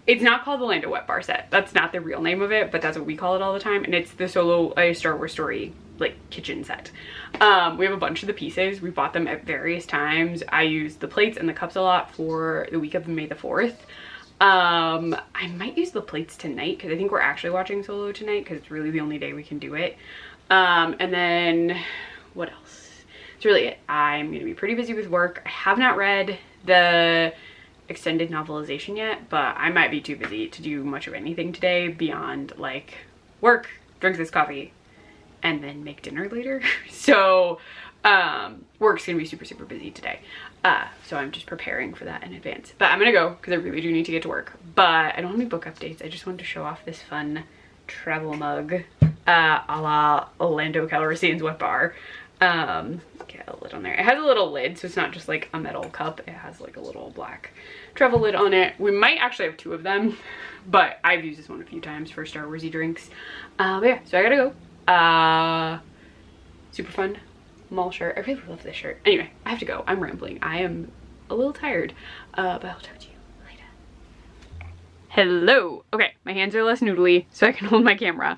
it's not called the Lando Wet Bar set. That's not the real name of it, but that's what we call it all the time. And it's the Solo Star Wars Story like kitchen set. We have a bunch of the pieces. We bought them at various times. I used the plates and the cups a lot for the week of May the 4th. I might use the plates tonight because I think we're actually watching Solo tonight because it's really the only day we can do it. And then what else? That's really it. I'm gonna be pretty busy with work. I have not read the extended novelization yet, but I might be too busy to do much of anything today beyond like work, drink this coffee, and then make dinner later. So work's gonna be super busy today. So I'm just preparing for that in advance. But I'm gonna go because I really do need to get to work. But I don't have any book updates. I just wanted to show off this fun travel mug a la Lando Calrissian's wet bar. Get a lid on there. It has a little lid, so it's not just like a metal cup. It has like a little black travel lid on it. We might actually have 2 of them, but I've used this one a few times for Star Warsy drinks. But yeah, so I gotta go. Super fun mall shirt. I really love this shirt. Anyway, I have to go. I'm rambling. I am a little tired, but I'll talk to you later. Hello. Okay, my hands are less noodly, so I can hold my camera.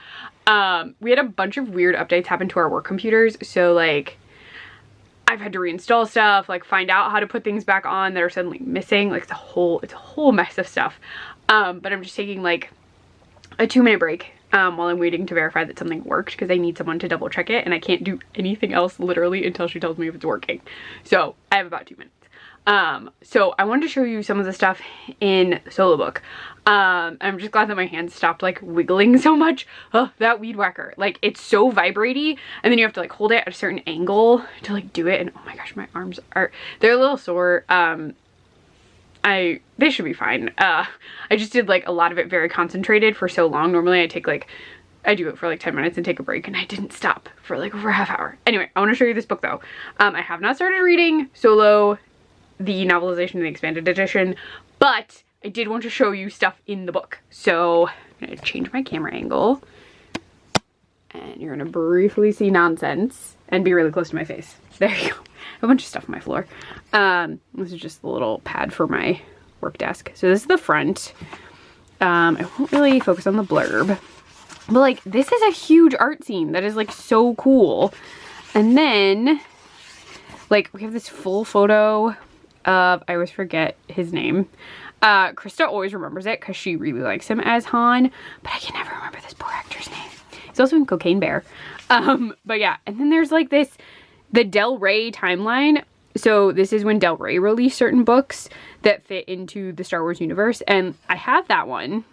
We had a bunch of weird updates happen to our work computers, so like I've had to reinstall stuff, like find out how to put things back on that are suddenly missing. Like it's a whole mess of stuff. But I'm just taking like a 2-minute break while I'm waiting to verify that something worked, because I need someone to double check it, and I can't do anything else literally until she tells me if it's working. So I have about 2 minutes. So I wanted to show you some of the stuff in the solo book. I'm just glad that my hands stopped like wiggling so much. Oh, that weed whacker, like it's so vibratey, and then you have to like hold it at a certain angle to like do it, and oh my gosh, my arms they're a little sore. They should be fine. I just did like a lot of it very concentrated for so long. Normally I do it for like 10 minutes and take a break, and I didn't stop for like over a half hour. Anyway, I want to show you this book though. I have not started reading Solo, the novelization and the expanded edition, but I did want to show you stuff in the book. So I'm gonna change my camera angle, and you're gonna briefly see nonsense and be really close to my face. There you go. A bunch of stuff on my floor. This is just the little pad for my work desk. So this is the front. I won't really focus on the blurb, but like this is a huge art scene that is like so cool. And then like we have this full photo of, I always forget his name. Krista always remembers it because she really likes him as Han, but I can never remember this poor actor's name. He's also in Cocaine Bear. But yeah, and then there's like the Del Rey timeline. So this is when Del Rey released certain books that fit into the Star Wars universe, and I have that one.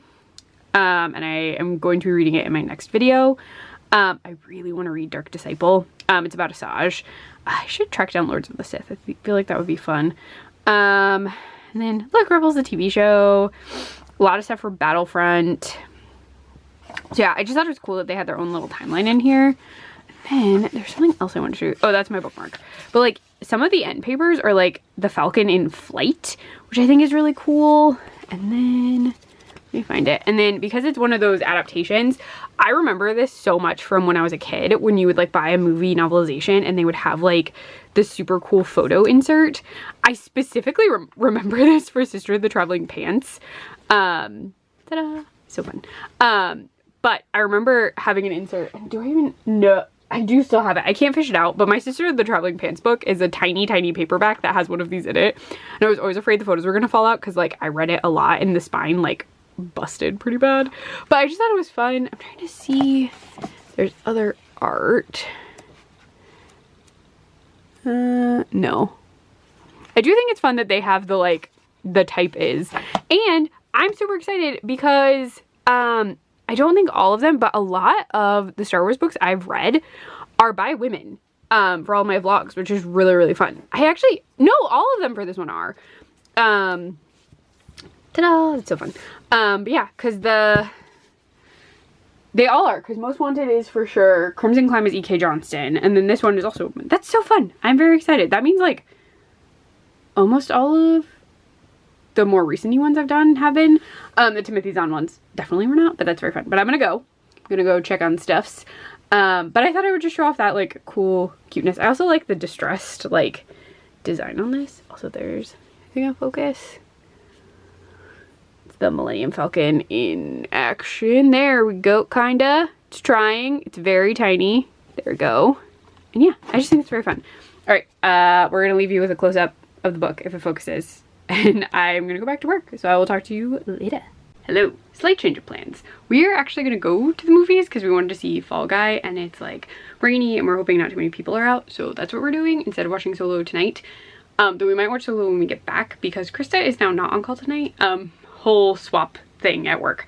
And I am going to be reading it in my next video. I really want to read Dark Disciple. It's about Asajj. I should track down Lords of the Sith. I feel like that would be fun. And then look, Rebels, the TV show. A lot of stuff for Battlefront. So yeah, I just thought it was cool that they had their own little timeline in here. And then there's something else I want to show you. Oh, that's my bookmark. But like some of the end papers are like the Falcon in flight, which I think is really cool. And then let me find it. And then because it's one of those adaptations, I remember this so much from when I was a kid, when you would like buy a movie novelization and they would have like the super cool photo insert. I specifically remember this for Sister of the Traveling Pants. Ta-da! So fun. But I remember having an insert. Do I even know? I do still have it. I can't fish it out, but my Sister of the Traveling Pants book is a tiny, tiny paperback that has one of these in it. And I was always afraid the photos were gonna fall out because like I read it a lot and the spine like busted pretty bad. But I just thought it was fun. I'm trying to see. There's other art. No. I do think it's fun that they have the like the type is. And I'm super excited because I don't think all of them, but a lot of the Star Wars books I've read are by women for all my vlogs, which is really, really fun. I actually, no, all of them for this one are. Ta-da, it's so fun. But yeah, because they all are, because Most Wanted is for sure. Crimson Climb is E.K. Johnston, and then this one is also, that's so fun. I'm very excited. That means like almost all of the more recent ones I've done have been. The Timothy Zahn ones definitely were not, but that's very fun. But I'm gonna go check on stuffs. But I thought I would just show off that like cool cuteness. I also like the distressed like design on this. Also there's, I think I'll focus. It's the Millennium Falcon in action. There we go, kinda. It's trying. It's very tiny. There we go. And yeah, I just think it's very fun. All right, we're gonna leave you with a close-up of the book if it focuses. And I'm gonna go back to work, so I will talk to you later. Hello. Slight change of plans. We are actually gonna go to the movies because we wanted to see Fall Guy, and it's like rainy and we're hoping not too many people are out, so that's what we're doing instead of watching Solo tonight. Though we might watch Solo when we get back because Krista is now not on call tonight. Whole swap thing at work.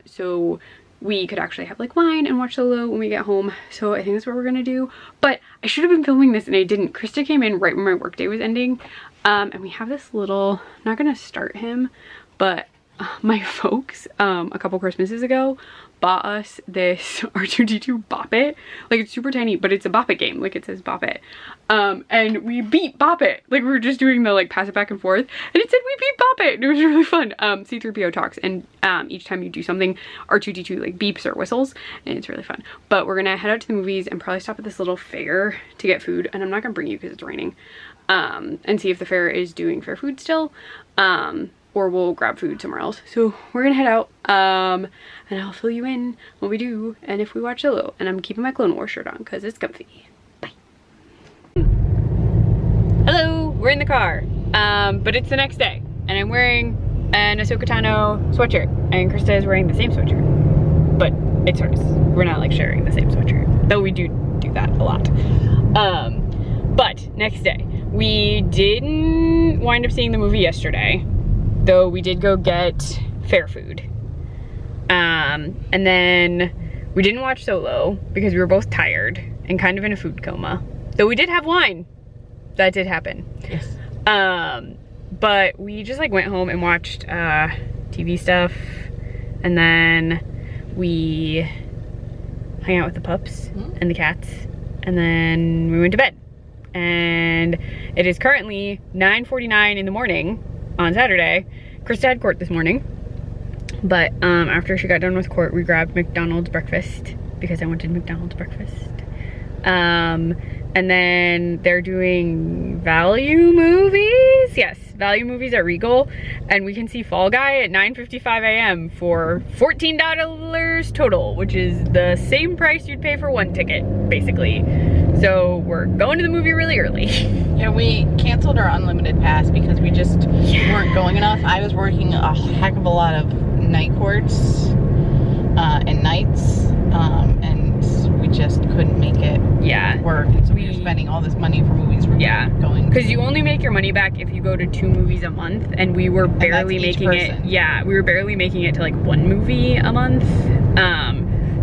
So we could actually have like wine and watch Solo when we get home. So I think that's what we're gonna do. But I should have been filming this and I didn't. Krista came in right when my workday was ending. And we have this little, I'm not gonna start him, but my folks a couple Christmases ago bought us this R2-D2 Bop It. Like, it's super tiny, but it's a Bop It game. Like, it says Bop It. And we beat Bop It. Like, we were just doing the like pass it back and forth, and it said we beat Bop It, and it was really fun. C-3PO talks, and each time you do something, R2-D2 like beeps or whistles, and it's really fun. But we're gonna head out to the movies and probably stop at this little fair to get food, and I'm not gonna bring you because it's raining, and see if the fair is doing fair food still, or we'll grab food somewhere else. So we're gonna head out, and I'll fill you in what we do and if we watch Solo. And I'm keeping my Clone Wars shirt on because it's comfy. Bye. Hello, we're in the car, but it's the next day, and I'm wearing an Ahsoka Tano sweatshirt, and Krista is wearing the same sweatshirt, but it's hers. We're not like sharing the same sweatshirt, though we do that a lot. But next day, we didn't wind up seeing the movie yesterday, though we did go get fair food. And then we didn't watch Solo because we were both tired and kind of in a food coma. Though we did have wine. That did happen. Yes. But we just like went home and watched TV stuff. And then we hung out with the pups and the cats. And then we went to bed. And it is currently 9:49 in the morning on Saturday. Krista had court this morning, but after she got done with court, we grabbed McDonald's breakfast because I wanted McDonald's breakfast. And then they're doing value movies. Yes, value movies at Regal, and we can see Fall Guy at 9:55 a.m. for $14 total, which is the same price you'd pay for one ticket, basically. So we're going to the movie really early. Yeah, we canceled our unlimited pass because we just weren't going enough. I was working a heck of a lot of night courts and nights, and we just couldn't make it work. And so we were spending all this money for movies we're going. Because you only make your money back if you go to 2 movies a month, and we were barely making it. Yeah, we were barely making it to like 1 movie a month.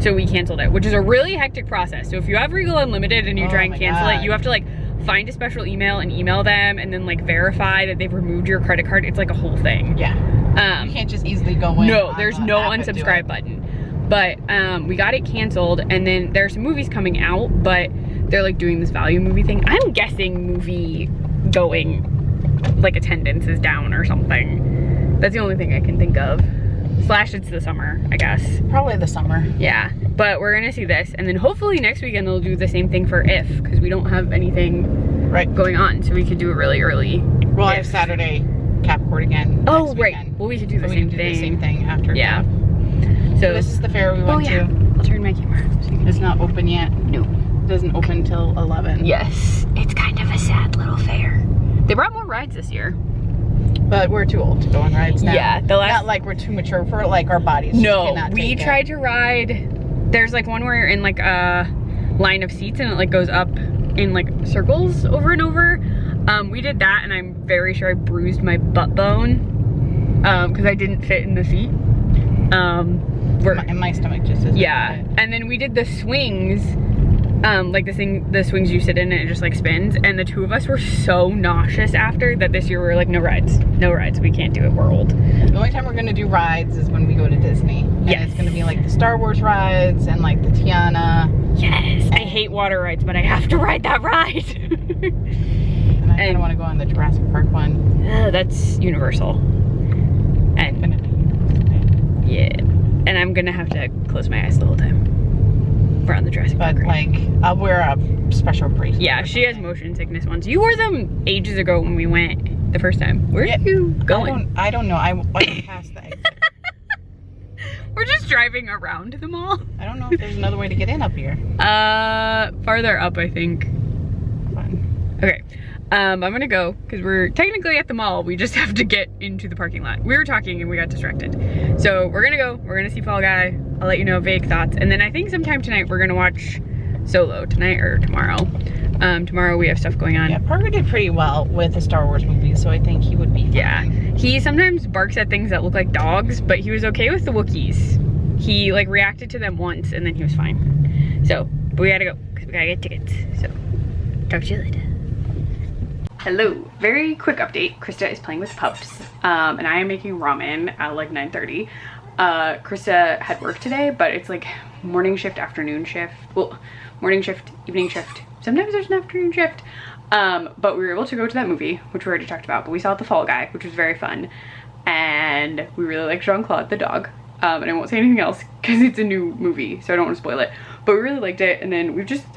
So we canceled it, which is a really hectic process. So if you have Regal Unlimited and you try and cancel it, you have to like find a special email and email them, and then like verify that they've removed your credit card. It's like a whole thing. Yeah. You can't just easily go in. No, there's no unsubscribe button. But we got it canceled, and then there's some movies coming out, but they're like doing this value movie thing. I'm guessing movie going like attendance is down or something. That's the only thing I can think of. Slash it's the summer, I guess. Probably the summer. Yeah, but we're gonna see this, and then hopefully next weekend they'll do the same thing for If, because we don't have anything going on, so we could do it really early. Well, I have Saturday Cap Court again. Oh, right. Well, we could do the same thing. The same thing after. Yeah. Cap. So this is the fair we went to. I'll turn my camera. So it's not open yet. No. It doesn't open until 11. Yes. It's kind of a sad little fair. They brought more rides this year. But we're too old to go on rides now. Yeah, not like we're too mature for like our bodies. No, we tried to ride. There's like one where you're in like a line of seats and it like goes up in like circles over and over. We did that, and I'm very sure I bruised my butt bone because I didn't fit in the seat. And my stomach just isn't. Yeah, and then we did the swings. Like the swings you sit in and it just like spins, and the 2 of us were so nauseous after that this year we were like, no rides, we can't do it, we're old. The only time we're gonna do rides is when we go to Disney. And it's gonna be like the Star Wars rides and like the Tiana. Yes, I hate water rides, but I have to ride that ride. And I don't want to go on the Jurassic Park one. That's Universal. And yeah, and I'm gonna have to close my eyes the whole time. We're on the Jurassic Park. But like, I'll wear a special bracelet. Yeah, she has motion sickness ones. You wore them ages ago when we went the first time. Where are you going? I don't know. I went past the exit. We're just driving around the mall. I don't know if there's another way to get in up here. Farther up, I think. Fine. Okay. I'm gonna go because we're technically at the mall. We just have to get into the parking lot. We were talking and we got distracted. So we're gonna go. We're gonna see Fall Guy. I'll let you know vague thoughts. And then I think sometime tonight we're gonna watch Solo, tonight or tomorrow. Tomorrow we have stuff going on. Yeah, Parker did pretty well with the Star Wars movies, so I think he would be fine. Yeah, he sometimes barks at things that look like dogs, but he was okay with the Wookiees. He like reacted to them once and then he was fine. So, but we gotta go because we gotta get tickets. So, talk to you later. Hello, very quick update. Krista is playing with pups, and I am making ramen at like 9:30. Krista had work today, but it's like morning shift, afternoon shift. Well, morning shift, evening shift. Sometimes there's an afternoon shift. But we were able to go to that movie, which we already talked about, but we saw The Fall Guy, which was very fun. And we really liked Jean-Claude, the dog. And I won't say anything else because it's a new movie, so I don't want to spoil it. But we really liked it, and then we've just,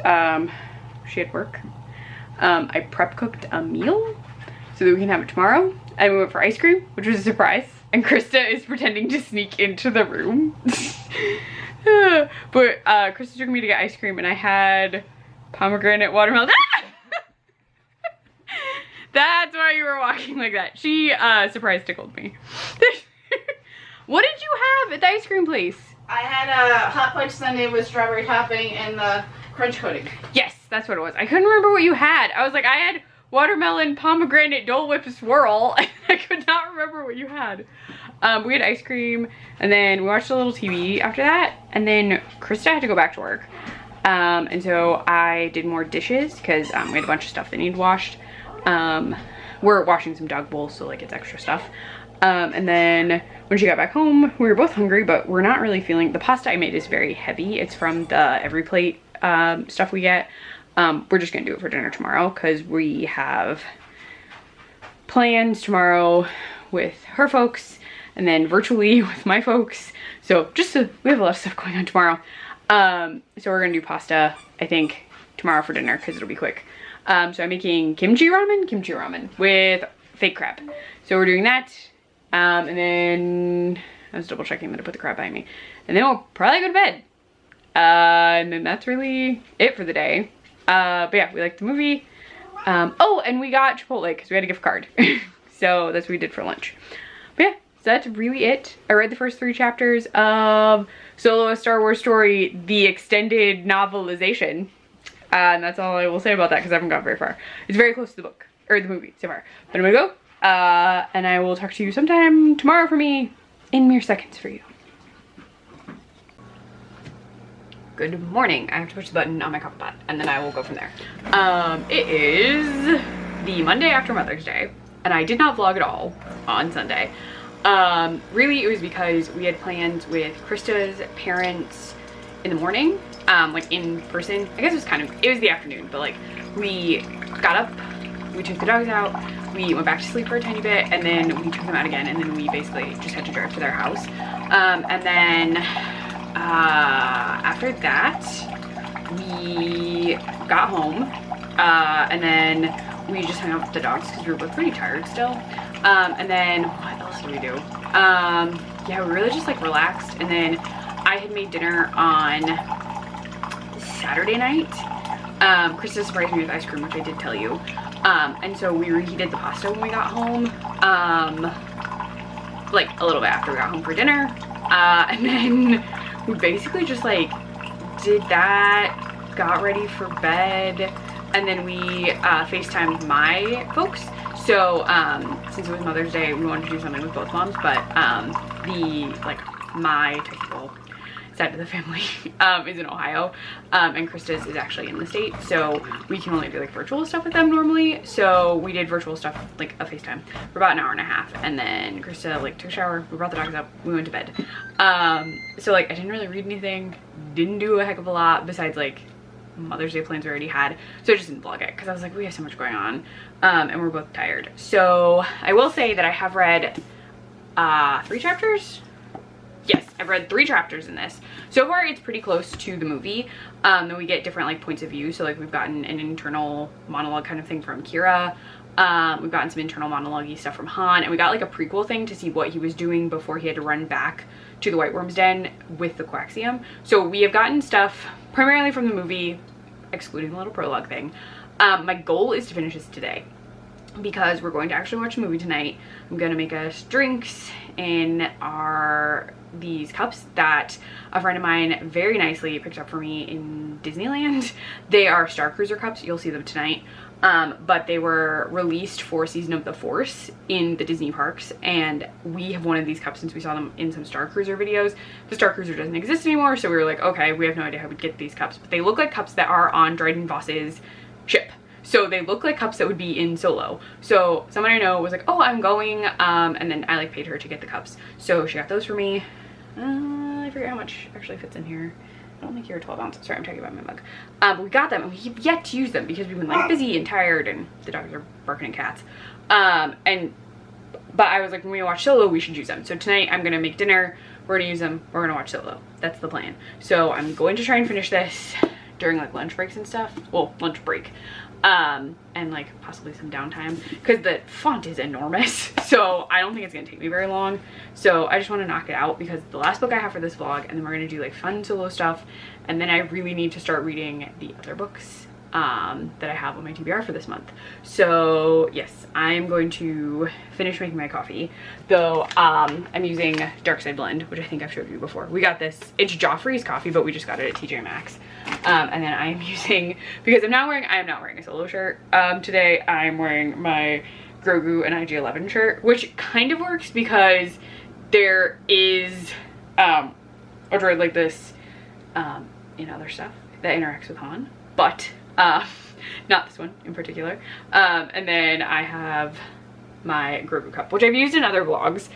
she had work. I prep cooked a meal so that we can have it tomorrow, and we went for ice cream, which was a surprise, and Krista is pretending to sneak into the room. But Krista took me to get ice cream, and I had pomegranate watermelon. That's why you were walking like that. She surprise tickled me. What did you have at the ice cream place? I had a hot fudge sundae with strawberry topping and the crunch coating. Yes, that's what it was. I couldn't remember what you had. I was like, I had watermelon pomegranate Dole Whip swirl. I could not remember what you had. We had ice cream, and then we watched a little TV after that, and then Krista had to go back to work. And so I did more dishes because we had a bunch of stuff that needed washed. We're washing some dog bowls, so like it's extra stuff. And then when she got back home, we were both hungry, but we're not really feeling, the pasta I made is very heavy. It's from the Every Plate stuff we get. We're just gonna do it for dinner tomorrow because we have plans tomorrow with her folks and then virtually with my folks. So we have a lot of stuff going on tomorrow. So we're gonna do pasta, I think, tomorrow for dinner because it'll be quick. So I'm making kimchi ramen with fake crab. So we're doing that. And then I was double checking that I put the crab behind me. And then we'll probably go to bed. And then that's really it for the day. But yeah, we liked the movie. Oh, and we got Chipotle because we had a gift card. So that's what we did for lunch. But yeah, so that's really it. I read the first 3 chapters of Solo: A Star Wars Story, the extended novelization. And that's all I will say about that because I haven't got very far. It's very close to the book, or the movie so far. But I'm gonna go, and I will talk to you sometime tomorrow for me, in mere seconds for you. Good morning. I have to push the button on my coffee pot, and then I will go from there. It is the Monday after Mother's Day, and I did not vlog at all on Sunday. Really, it was because we had plans with Krista's parents in the morning. Like in person. I guess it was the afternoon, but like we got up, we took the dogs out, we went back to sleep for a tiny bit, and then we took them out again, and then we basically just had to drive to their house. And then after that, we got home, and then we just hung out with the dogs because we were both pretty tired still. And then what else did we do? Yeah, we really just like relaxed, and then I had made dinner on Saturday night. Krista surprised me with ice cream, which I did tell you. And so we reheated the pasta when we got home, like a little bit after we got home for dinner. And then we basically just like did that, got ready for bed, and then we FaceTimed my folks. So since it was Mother's Day, we wanted to do something with both moms, but my technical side of the family is in Ohio, and Krista's is actually in the state, so we can only do like virtual stuff with them normally. So we did virtual stuff, like a FaceTime, for about an hour and a half, and then Krista like took a shower, we brought the dogs up, we went to bed. So like I didn't really read anything, didn't do a heck of a lot besides like Mother's Day plans we already had, so I just didn't vlog it because I was like, we have so much going on, and we're both tired. So I will say that I have read 3 chapters. Yes, I've read 3 chapters in this. So far, it's pretty close to the movie. Then we get different like points of view. So like we've gotten an internal monologue kind of thing from Qi'ra. We've gotten some internal monologue-y stuff from Han, and we got like a prequel thing to see what he was doing before he had to run back to the White Worm's den with the Coaxium. So we have gotten stuff primarily from the movie, excluding the little prologue thing. My goal is to finish this today, because we're going to actually watch a movie tonight. I'm gonna make us drinks in these cups that a friend of mine very nicely picked up for me in Disneyland. They are Star Cruiser cups. You'll see them tonight. But they were released for Season of the Force in the Disney parks, and we have wanted these cups since we saw them in some Star Cruiser videos. The Star Cruiser doesn't exist anymore, so we were like, okay, we have no idea how we'd get these cups, but they look like cups that are on Dryden Voss's ship. So they look like cups that would be in Solo. So someone I know was like, oh, I'm going, and then I like paid her to get the cups. So she got those for me. I forget how much actually fits in here. I don't think you're 12 ounces. Sorry, I'm talking about my mug. But we got them and we've yet to use them because we've been like busy and tired and the dogs are barking at cats. But I was like, when we watch Solo, we should use them. So tonight I'm gonna make dinner. We're gonna use them. We're gonna watch Solo. That's the plan. So I'm going to try and finish this during like lunch breaks and stuff. Well, lunch break. And like possibly some downtime because the font is enormous. So I don't think it's gonna take me very long. So I just want to knock it out because the last book I have for this vlog, and then we're gonna do like fun Solo stuff. And then I really need to start reading the other books that I have on my TBR for this month. So yes, I'm going to finish making my coffee, though I'm using Dark Side Blend, which I think I've showed you before. We got this, it's Joffrey's coffee, but we just got it at TJ Maxx. And then I am using, because I am not wearing a Solo shirt today. I'm wearing my Grogu and IG-11 shirt, which kind of works because there is a droid like this in other stuff that interacts with Han, but not this one in particular. And then I have my Grogu cup, which I've used in other vlogs,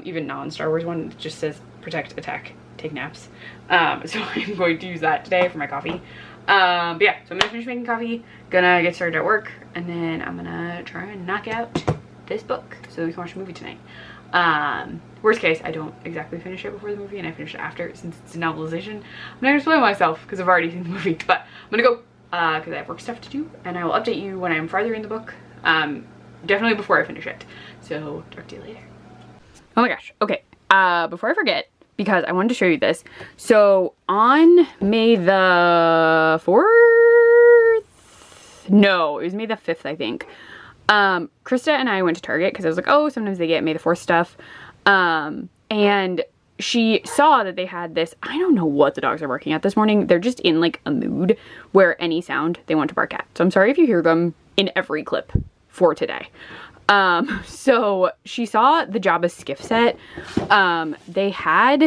even non-Star Wars one that just says protect, attack, take naps. So I'm going to use that today for my coffee. But yeah, so I'm gonna finish making coffee, gonna get started at work, and then I'm gonna try and knock out this book so we can watch a movie tonight. Worst case, I don't exactly finish it before the movie and I finish it after, since it's a novelization. I'm not gonna spoil myself because I've already seen the movie, but I'm gonna go because I have work stuff to do, and I will update you when I'm farther in the book, definitely before I finish it. So talk to you later. Oh my gosh, okay, before I forget, because I wanted to show you this. So on May the 4th? No, it was May the 5th, I think. Krista and I went to Target because I was like, oh, sometimes they get May the 4th stuff. And she saw that they had this, I don't know what the dogs are barking at this morning. They're just in like a mood where any sound they want to bark at. So I'm sorry if you hear them in every clip for today. So she saw the Jabba skiff set. They had,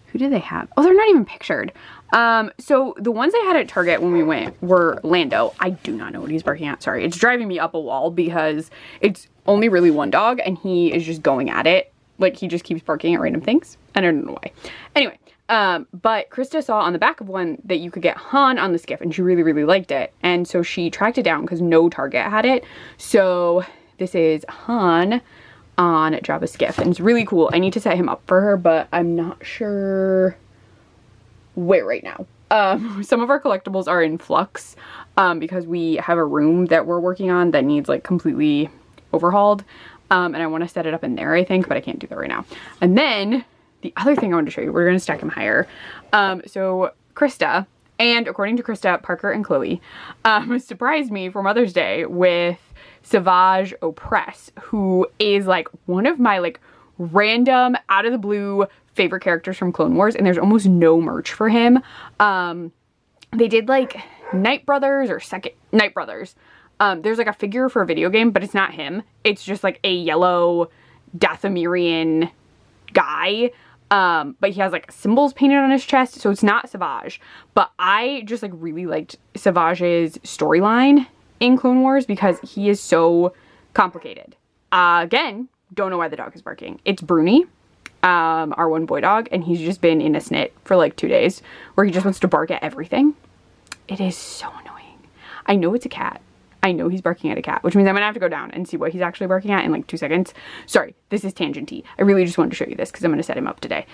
who did they have? Oh, they're not even pictured. So the ones they had at Target when we went were Lando. I do not know what he's barking at. Sorry. It's driving me up a wall because it's only really one dog and he is just going at it. Like he just keeps barking at random things. I don't know why. Anyway, but Krista saw on the back of one that you could get Han on the skiff and she really, really liked it. And so she tracked it down because no Target had it. So this is Han on Jabba's skiff and it's really cool. I need to set him up for her, but I'm not sure where right now. Some of our collectibles are in flux because we have a room that we're working on that needs like completely overhauled. And I want to set it up in there, I think, but I can't do that right now. And then the other thing I wanted to show you, we're going to stack him higher. So Krista, and according to Krista, Parker and Chloe, surprised me for Mother's Day with Savage Opress, who is like one of my like random out of the blue favorite characters from Clone Wars, and there's almost no merch for him. They did like Night Brothers or Second Night Brothers. There's like a figure for a video game, but it's not him. It's just like a yellow Dathomirian guy. But he has like symbols painted on his chest, so it's not Savage. But I just like really liked Savage's storyline in Clone Wars because he is so complicated. Again, don't know why the dog is barking. It's Bruni, our one boy dog, and he's just been in a snit for like 2 days where he just wants to bark at everything. It is so annoying. I know it's a cat. I know he's barking at a cat, which means I'm gonna have to go down and see what he's actually barking at in like 2 seconds. Sorry, this is tangenty. I really just wanted to show you this because I'm gonna set him up today.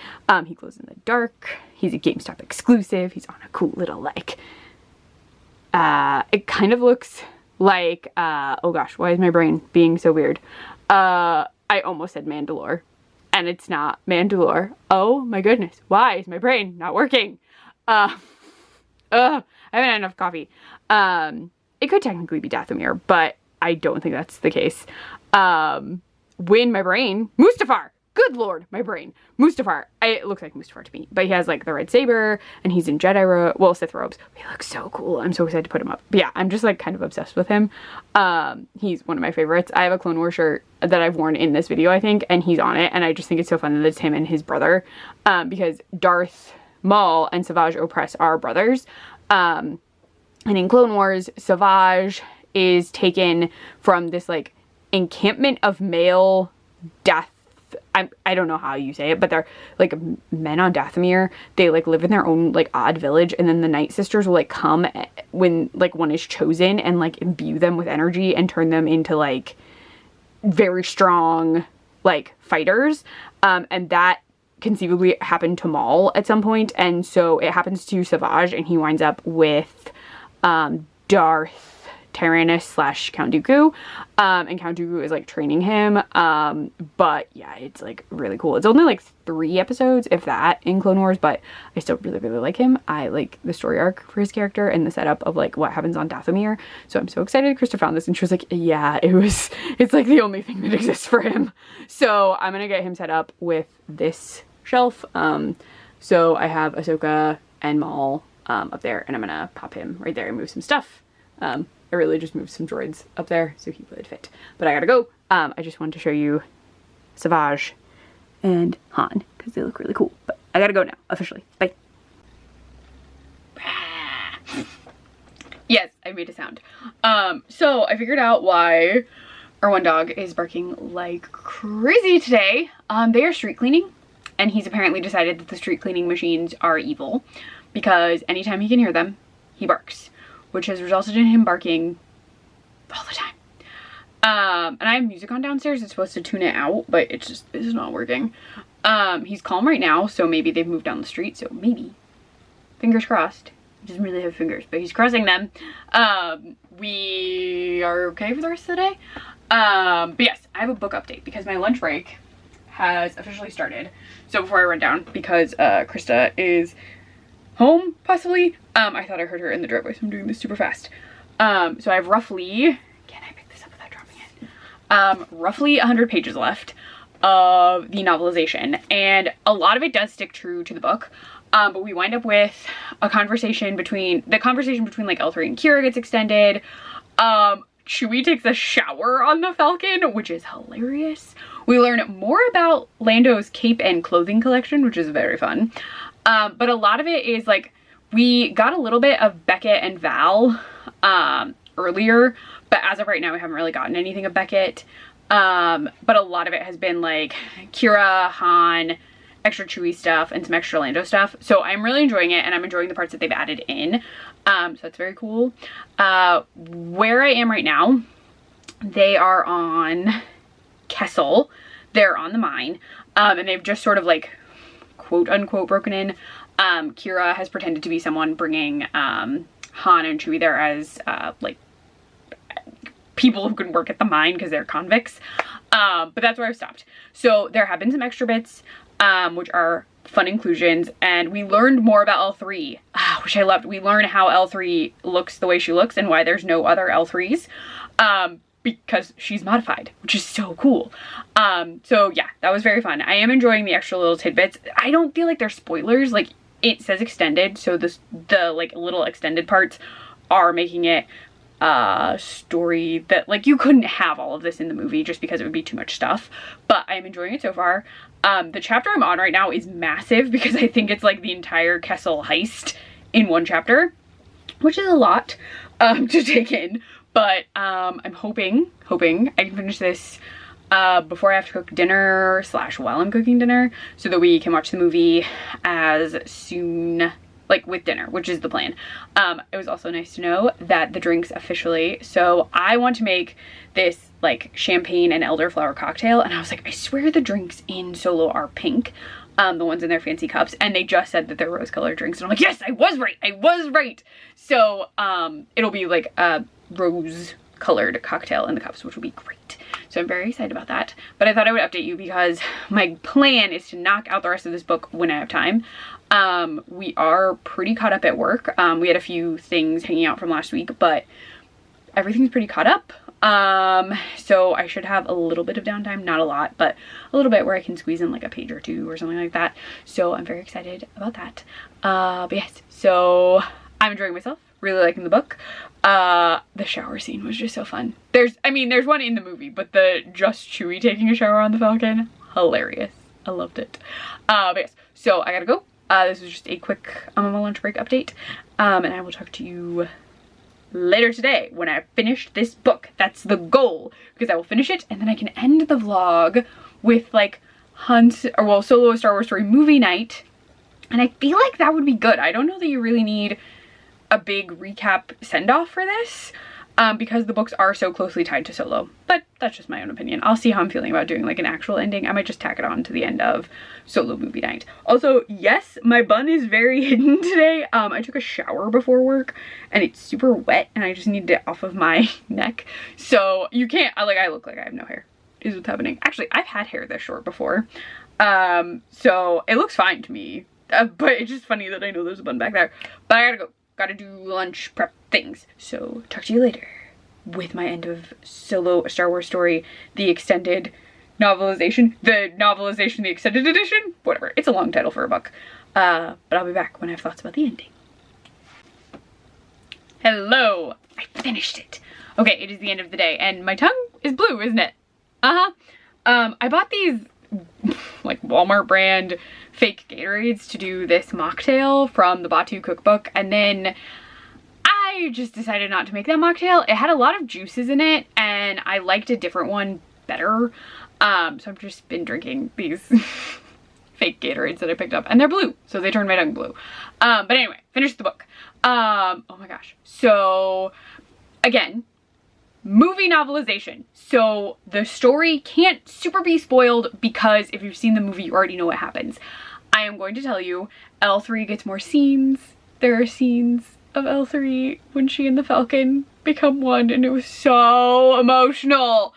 He glows in the dark. He's a GameStop exclusive. He's on a cool little like, it kind of looks like, oh gosh, why is my brain being so weird? I almost said Mandalore and it's not Mandalore. Oh my goodness. Why is my brain not working? I haven't had enough coffee. It could technically be Dathomir, but I don't think that's the case. When my brain, Mustafar, good lord, my brain, Mustafar, it looks like Mustafar to me, but he has like the red saber and he's in Jedi, well, Sith robes. He looks so cool. I'm so excited to put him up. But yeah, I'm just like kind of obsessed with him. He's one of my favorites. I have a Clone Wars shirt that I've worn in this video, I think, and he's on it. And I just think it's so fun that it's him and his brother, because Darth Maul and Savage Opress are brothers. And in Clone Wars, Savage is taken from this like encampment of male death. I don't know how you say it, but they're like men on Dathomir. They like live in their own like odd village, and then the Night Sisters will like come when like one is chosen and like imbue them with energy and turn them into like very strong like fighters. And that conceivably happened to Maul at some point, and so it happens to Savage, and he winds up with Darth Tyrannus / Count Dooku, and Count Dooku is like training him, but yeah, it's like really cool. It's only like 3 episodes, if that, in Clone Wars, but I still really like him. I like the story arc for his character and the setup of like what happens on Dathomir, so I'm so excited. Krista found this and she was like, yeah, it's like the only thing that exists for him, so I'm gonna get him set up with this shelf. So I have Ahsoka and Maul up there, and I'm gonna pop him right there and move some stuff. I really just moved some droids up there so he would fit. But I gotta go. I just wanted to show you Savage and Han because they look really cool. But I gotta go now, officially. Bye. Yes, I made a sound. So I figured out why our one dog is barking like crazy today. They are street cleaning, and he's apparently decided that the street cleaning machines are evil because anytime he can hear them, he barks, which has resulted in him barking all the time. And I have music on downstairs. It's supposed to tune it out, but it's not working. He's calm right now, so maybe they've moved down the street, so maybe. Fingers crossed. He doesn't really have fingers, but he's crossing them. We are okay for the rest of the day. But yes, I have a book update because my lunch break has officially started. So before I run down, because Krista is home, possibly. I thought I heard her in the driveway, so I'm doing this super fast. So I have roughly, can I pick this up without dropping it? Roughly 100 pages left of the novelization, and a lot of it does stick true to the book. But we wind up with a conversation between like L3 and Qi'ra gets extended. Chewie takes a shower on the Falcon, which is hilarious. We learn more about Lando's cape and clothing collection, which is very fun. But a lot of it is like, we got a little bit of Beckett and Val earlier, but as of right now we haven't really gotten anything of Beckett. But a lot of it has been like Qi'ra, Han, extra Chewie stuff, and some extra Lando stuff. So I'm really enjoying it, and I'm enjoying the parts that they've added in. So that's very cool. Where I am right now, they are on Kessel. They're on the mine, and they've just sort of like quote unquote broken in. Qi'ra has pretended to be someone bringing Han and Chewie there as like people who can work at the mine because they're convicts. But that's where I've stopped. So there have been some extra bits, which are fun inclusions, and we learned more about L3, which I loved. We learned how L3 looks the way she looks and why there's no other L3s. Because she's modified, which is so cool. So yeah, that was very fun. I am enjoying the extra little tidbits. I don't feel like they're spoilers. Like, it says extended, so the like little extended parts are making it a story that like you couldn't have all of this in the movie just because it would be too much stuff. But I'm enjoying it so far. The chapter I'm on right now is massive because I think it's like the entire Kessel heist in one chapter, which is a lot to take in. But I'm hoping I can finish this before I have to cook dinner / while I'm cooking dinner, so that we can watch the movie as soon, like with dinner, which is the plan. It was also nice to know that the drinks officially, so I want to make this like champagne and elderflower cocktail, and I was like, I swear the drinks in Solo are pink, the ones in their fancy cups, and they just said that they're rose colored drinks, and I'm like, yes, I was right. So it'll be like a rose colored cocktail in the cups, which will be great. So I'm very excited about that. But I thought I would update you because my plan is to knock out the rest of this book when I have time. We are pretty caught up at work. We had a few things hanging out from last week, but everything's pretty caught up. So I should have a little bit of downtime, not a lot, but a little bit where I can squeeze in like a page or two or something like that. So I'm very excited about that. But yes, so I'm enjoying myself, really liking the book. The shower scene was just so fun. There's one in the movie, but the just Chewie taking a shower on the Falcon, hilarious. I loved it. But yes, so I gotta go. This was just a quick I'm on my lunch break update. And I will talk to you later today when I finish this book. That's the goal, because I will finish it and then I can end the vlog with like solo Star Wars story movie night. And I feel like that would be good. I don't know that you really need a big recap send-off for this, because the books are so closely tied to Solo, but that's just my own opinion. I'll see how I'm feeling about doing like an actual ending. I might just tack it on to the end of Solo movie night. Also, yes, my bun is very hidden today. I took a shower before work and it's super wet and I just needed it off of my neck. So you can't, I look like I have no hair is what's happening. Actually, I've had hair this short before. So it looks fine to me, but it's just funny that I know there's a bun back there. But I gotta go. Gotta do lunch prep things. So talk to you later with my end of Solo Star Wars story, the extended novelization, the extended edition, whatever. It's a long title for a book. But I'll be back when I have thoughts about the ending. Hello, I finished it. Okay, it is the end of the day and my tongue is blue, isn't it? I bought these like Walmart brand fake Gatorades to do this mocktail from the Batu cookbook, and then I just decided not to make that mocktail. It had a lot of juices in it and I liked a different one better, so I've just been drinking these fake Gatorades that I picked up and they're blue, so they turned my tongue blue. But anyway, finished the book. Oh my gosh, so again, movie novelization. So the story can't super be spoiled because if you've seen the movie, you already know what happens. I am going to tell you, L3 gets more scenes. There are scenes of L3 when she and the Falcon become one, and it was so emotional.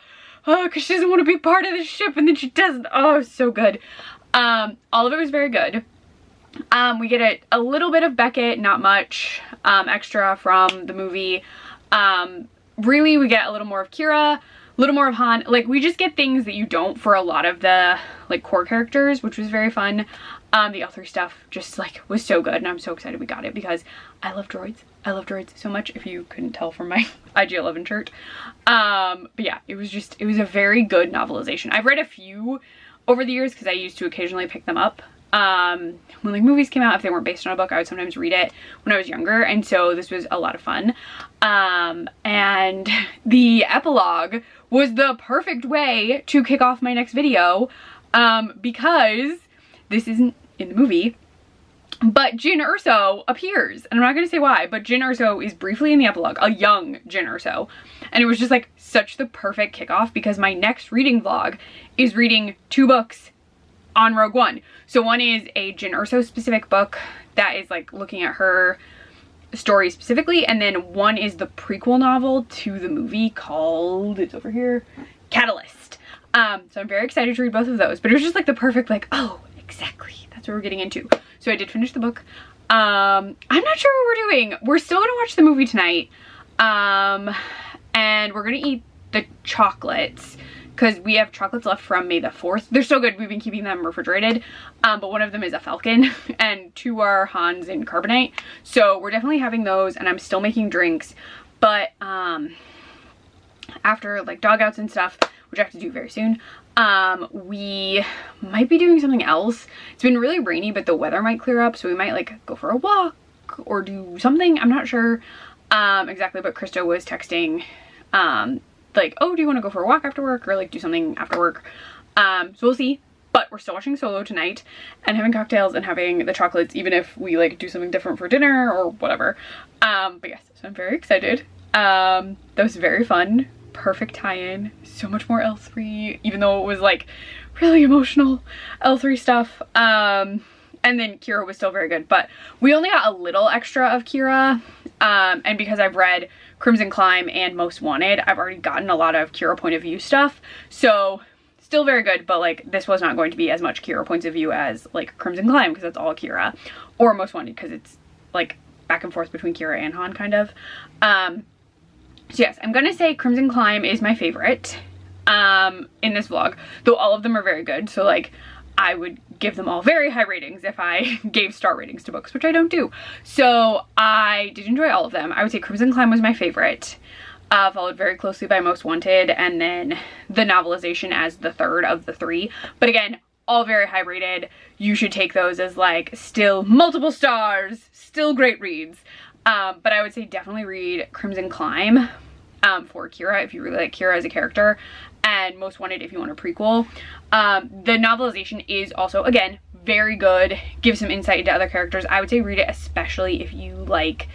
Oh, because she doesn't want to be part of the ship and then she doesn't. Oh, it was so good. All of it was very good. We get a little bit of Beckett, not much extra from the movie. Really, we get a little more of Qi'ra, a little more of Han. Like, we just get things that you don't for a lot of the like core characters, which was very fun. The L3 stuff just like was so good, and I'm so excited we got it because I love droids. I love droids so much, if you couldn't tell from my IG-11 shirt. But yeah, it was a very good novelization. I've read a few over the years because I used to occasionally pick them up. When like movies came out, if they weren't based on a book, I would sometimes read it when I was younger, and so this was a lot of fun. And the epilogue was the perfect way to kick off my next video, because this isn't in the movie, but Jyn Erso appears, and I'm not going to say why, but Jyn Erso is briefly in the epilogue, a young Jyn Erso, and it was just like such the perfect kickoff because my next reading vlog is reading 2 books on Rogue One. So one is a Jyn Erso specific book that is like looking at her story specifically, and then one is the prequel novel to the movie called, it's over here, Catalyst. So I'm very excited to read both of those, but it was just like the perfect like, oh, exactly, that's what we're getting into. So I did finish the book. I'm not sure what we're doing. We're still gonna watch the movie tonight, and we're gonna eat the chocolates because we have chocolates left from May the 4th. They're so good, we've been keeping them refrigerated, but one of them is a Falcon and 2 are Hans in carbonite. So we're definitely having those, and I'm still making drinks, but after like dog outs and stuff, which I have to do very soon, we might be doing something else. It's been really rainy, but the weather might clear up, so we might like go for a walk or do something. I'm not sure exactly, but Krista was texting like, oh, do you want to go for a walk after work or like do something after work? So we'll see, but we're still watching Solo tonight and having cocktails and having the chocolates, even if we like do something different for dinner or whatever. But yes, so I'm very excited. That was very fun. Perfect tie-in. So much more L3, even though it was like really emotional L3 stuff. And then Qi'ra was still very good, but we only got a little extra of Qi'ra. And because I've read Crimson Climb and Most Wanted, I've already gotten a lot of Qi'ra point of view stuff. So still very good, but like this was not going to be as much Qi'ra points of view as like Crimson Climb because that's all Qi'ra, or Most Wanted because it's like back and forth between Qi'ra and Han kind of. So yes, I'm gonna say Crimson Climb is my favorite in this vlog, though all of them are very good. So like I would give them all very high ratings if I gave star ratings to books, which I don't do. So I did enjoy all of them. I would say Crimson Climb was my favorite, followed very closely by Most Wanted, and then the novelization as the third of the 3. But again, all very high rated. You should take those as like still multiple stars, still great reads. But I would say definitely read Crimson Climb for Qi'ra if you really like Qi'ra as a character, and Most Wanted if you want a prequel. The novelization is also, again, very good, gives some insight into other characters. I would say read it especially if you like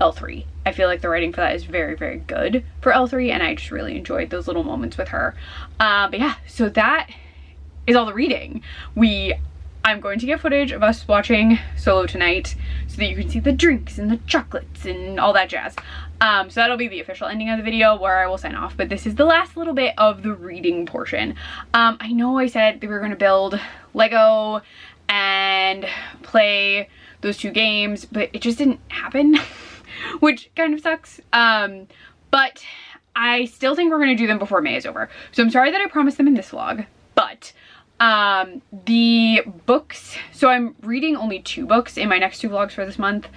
L3. I feel like the writing for that is very, very good for L3, and I just really enjoyed those little moments with her. But yeah, so that is all the reading. I'm going to get footage of us watching Solo tonight so that you can see the drinks and the chocolates and all that jazz. So that'll be the official ending of the video where I will sign off, but this is the last little bit of the reading portion. I know I said that we were going to build Lego and play those 2 games, but it just didn't happen, which kind of sucks. But I still think we're going to do them before May is over. So I'm sorry that I promised them in this vlog, but the books, so I'm reading only 2 books in my next 2 vlogs for this month,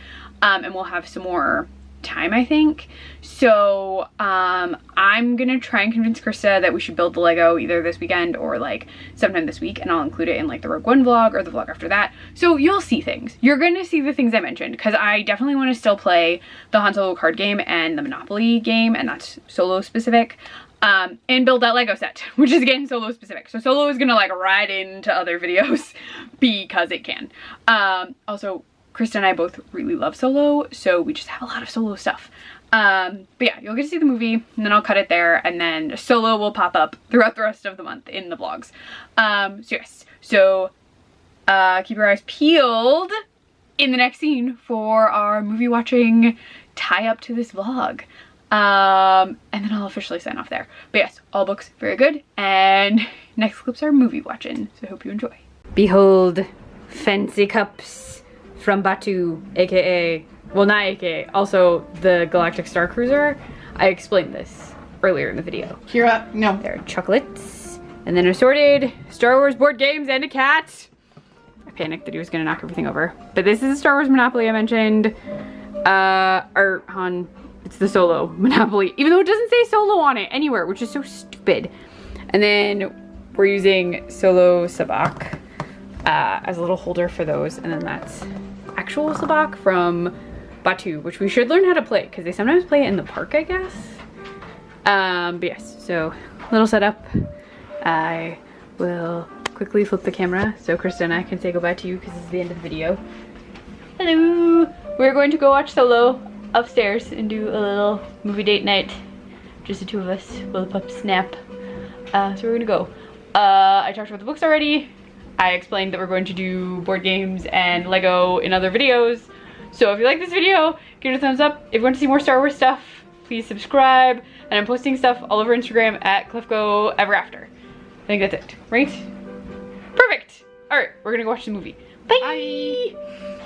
and we'll have some more time, I think. So I'm gonna try and convince Krista that we should build the Lego either this weekend or like sometime this week, and I'll include it in like the Rogue One vlog or the vlog after that. So you'll see things. You're gonna see the things I mentioned, because I definitely want to still play the Han Solo card game and the Monopoly game, and that's Solo specific. And build that Lego set, which is again Solo specific. So Solo is gonna like ride into other videos because it can. Also, Krista and I both really love Solo, so we just have a lot of Solo stuff. But yeah, you'll get to see the movie, and then I'll cut it there, and then Solo will pop up throughout the rest of the month in the vlogs. So yes, so keep your eyes peeled in the next scene for our movie watching tie up to this vlog. And then I'll officially sign off there. But yes, all books very good, and next clips are movie watching, so I hope you enjoy. Behold, fancy cups from Batu, aka, well, not aka, also the Galactic Star Cruiser. I explained this earlier in the video. Qi'ra, no. There are chocolates, and then assorted Star Wars board games and a cat. I panicked that he was gonna knock everything over. But this is a Star Wars Monopoly I mentioned. Or Han, it's the Solo Monopoly, even though it doesn't say Solo on it anywhere, which is so stupid. And then we're using Solo Sabak as a little holder for those, and then that's actual Sabak from Batu, which we should learn how to play because they sometimes play it in the park, I guess. But yes, so little setup. I will quickly flip the camera so Krista and I can say goodbye to you because this is the end of the video. Hello! We're going to go watch Solo upstairs and do a little movie date night. Just the 2 of us while the pups nap. So we're gonna go. I talked about the books already. I explained that we're going to do board games and Lego in other videos. So if you like this video, give it a thumbs up. If you want to see more Star Wars stuff, please subscribe. And I'm posting stuff all over Instagram at CliffGoEverAfter. I think that's it, right? Perfect. All right, we're gonna go watch the movie. Bye. Bye.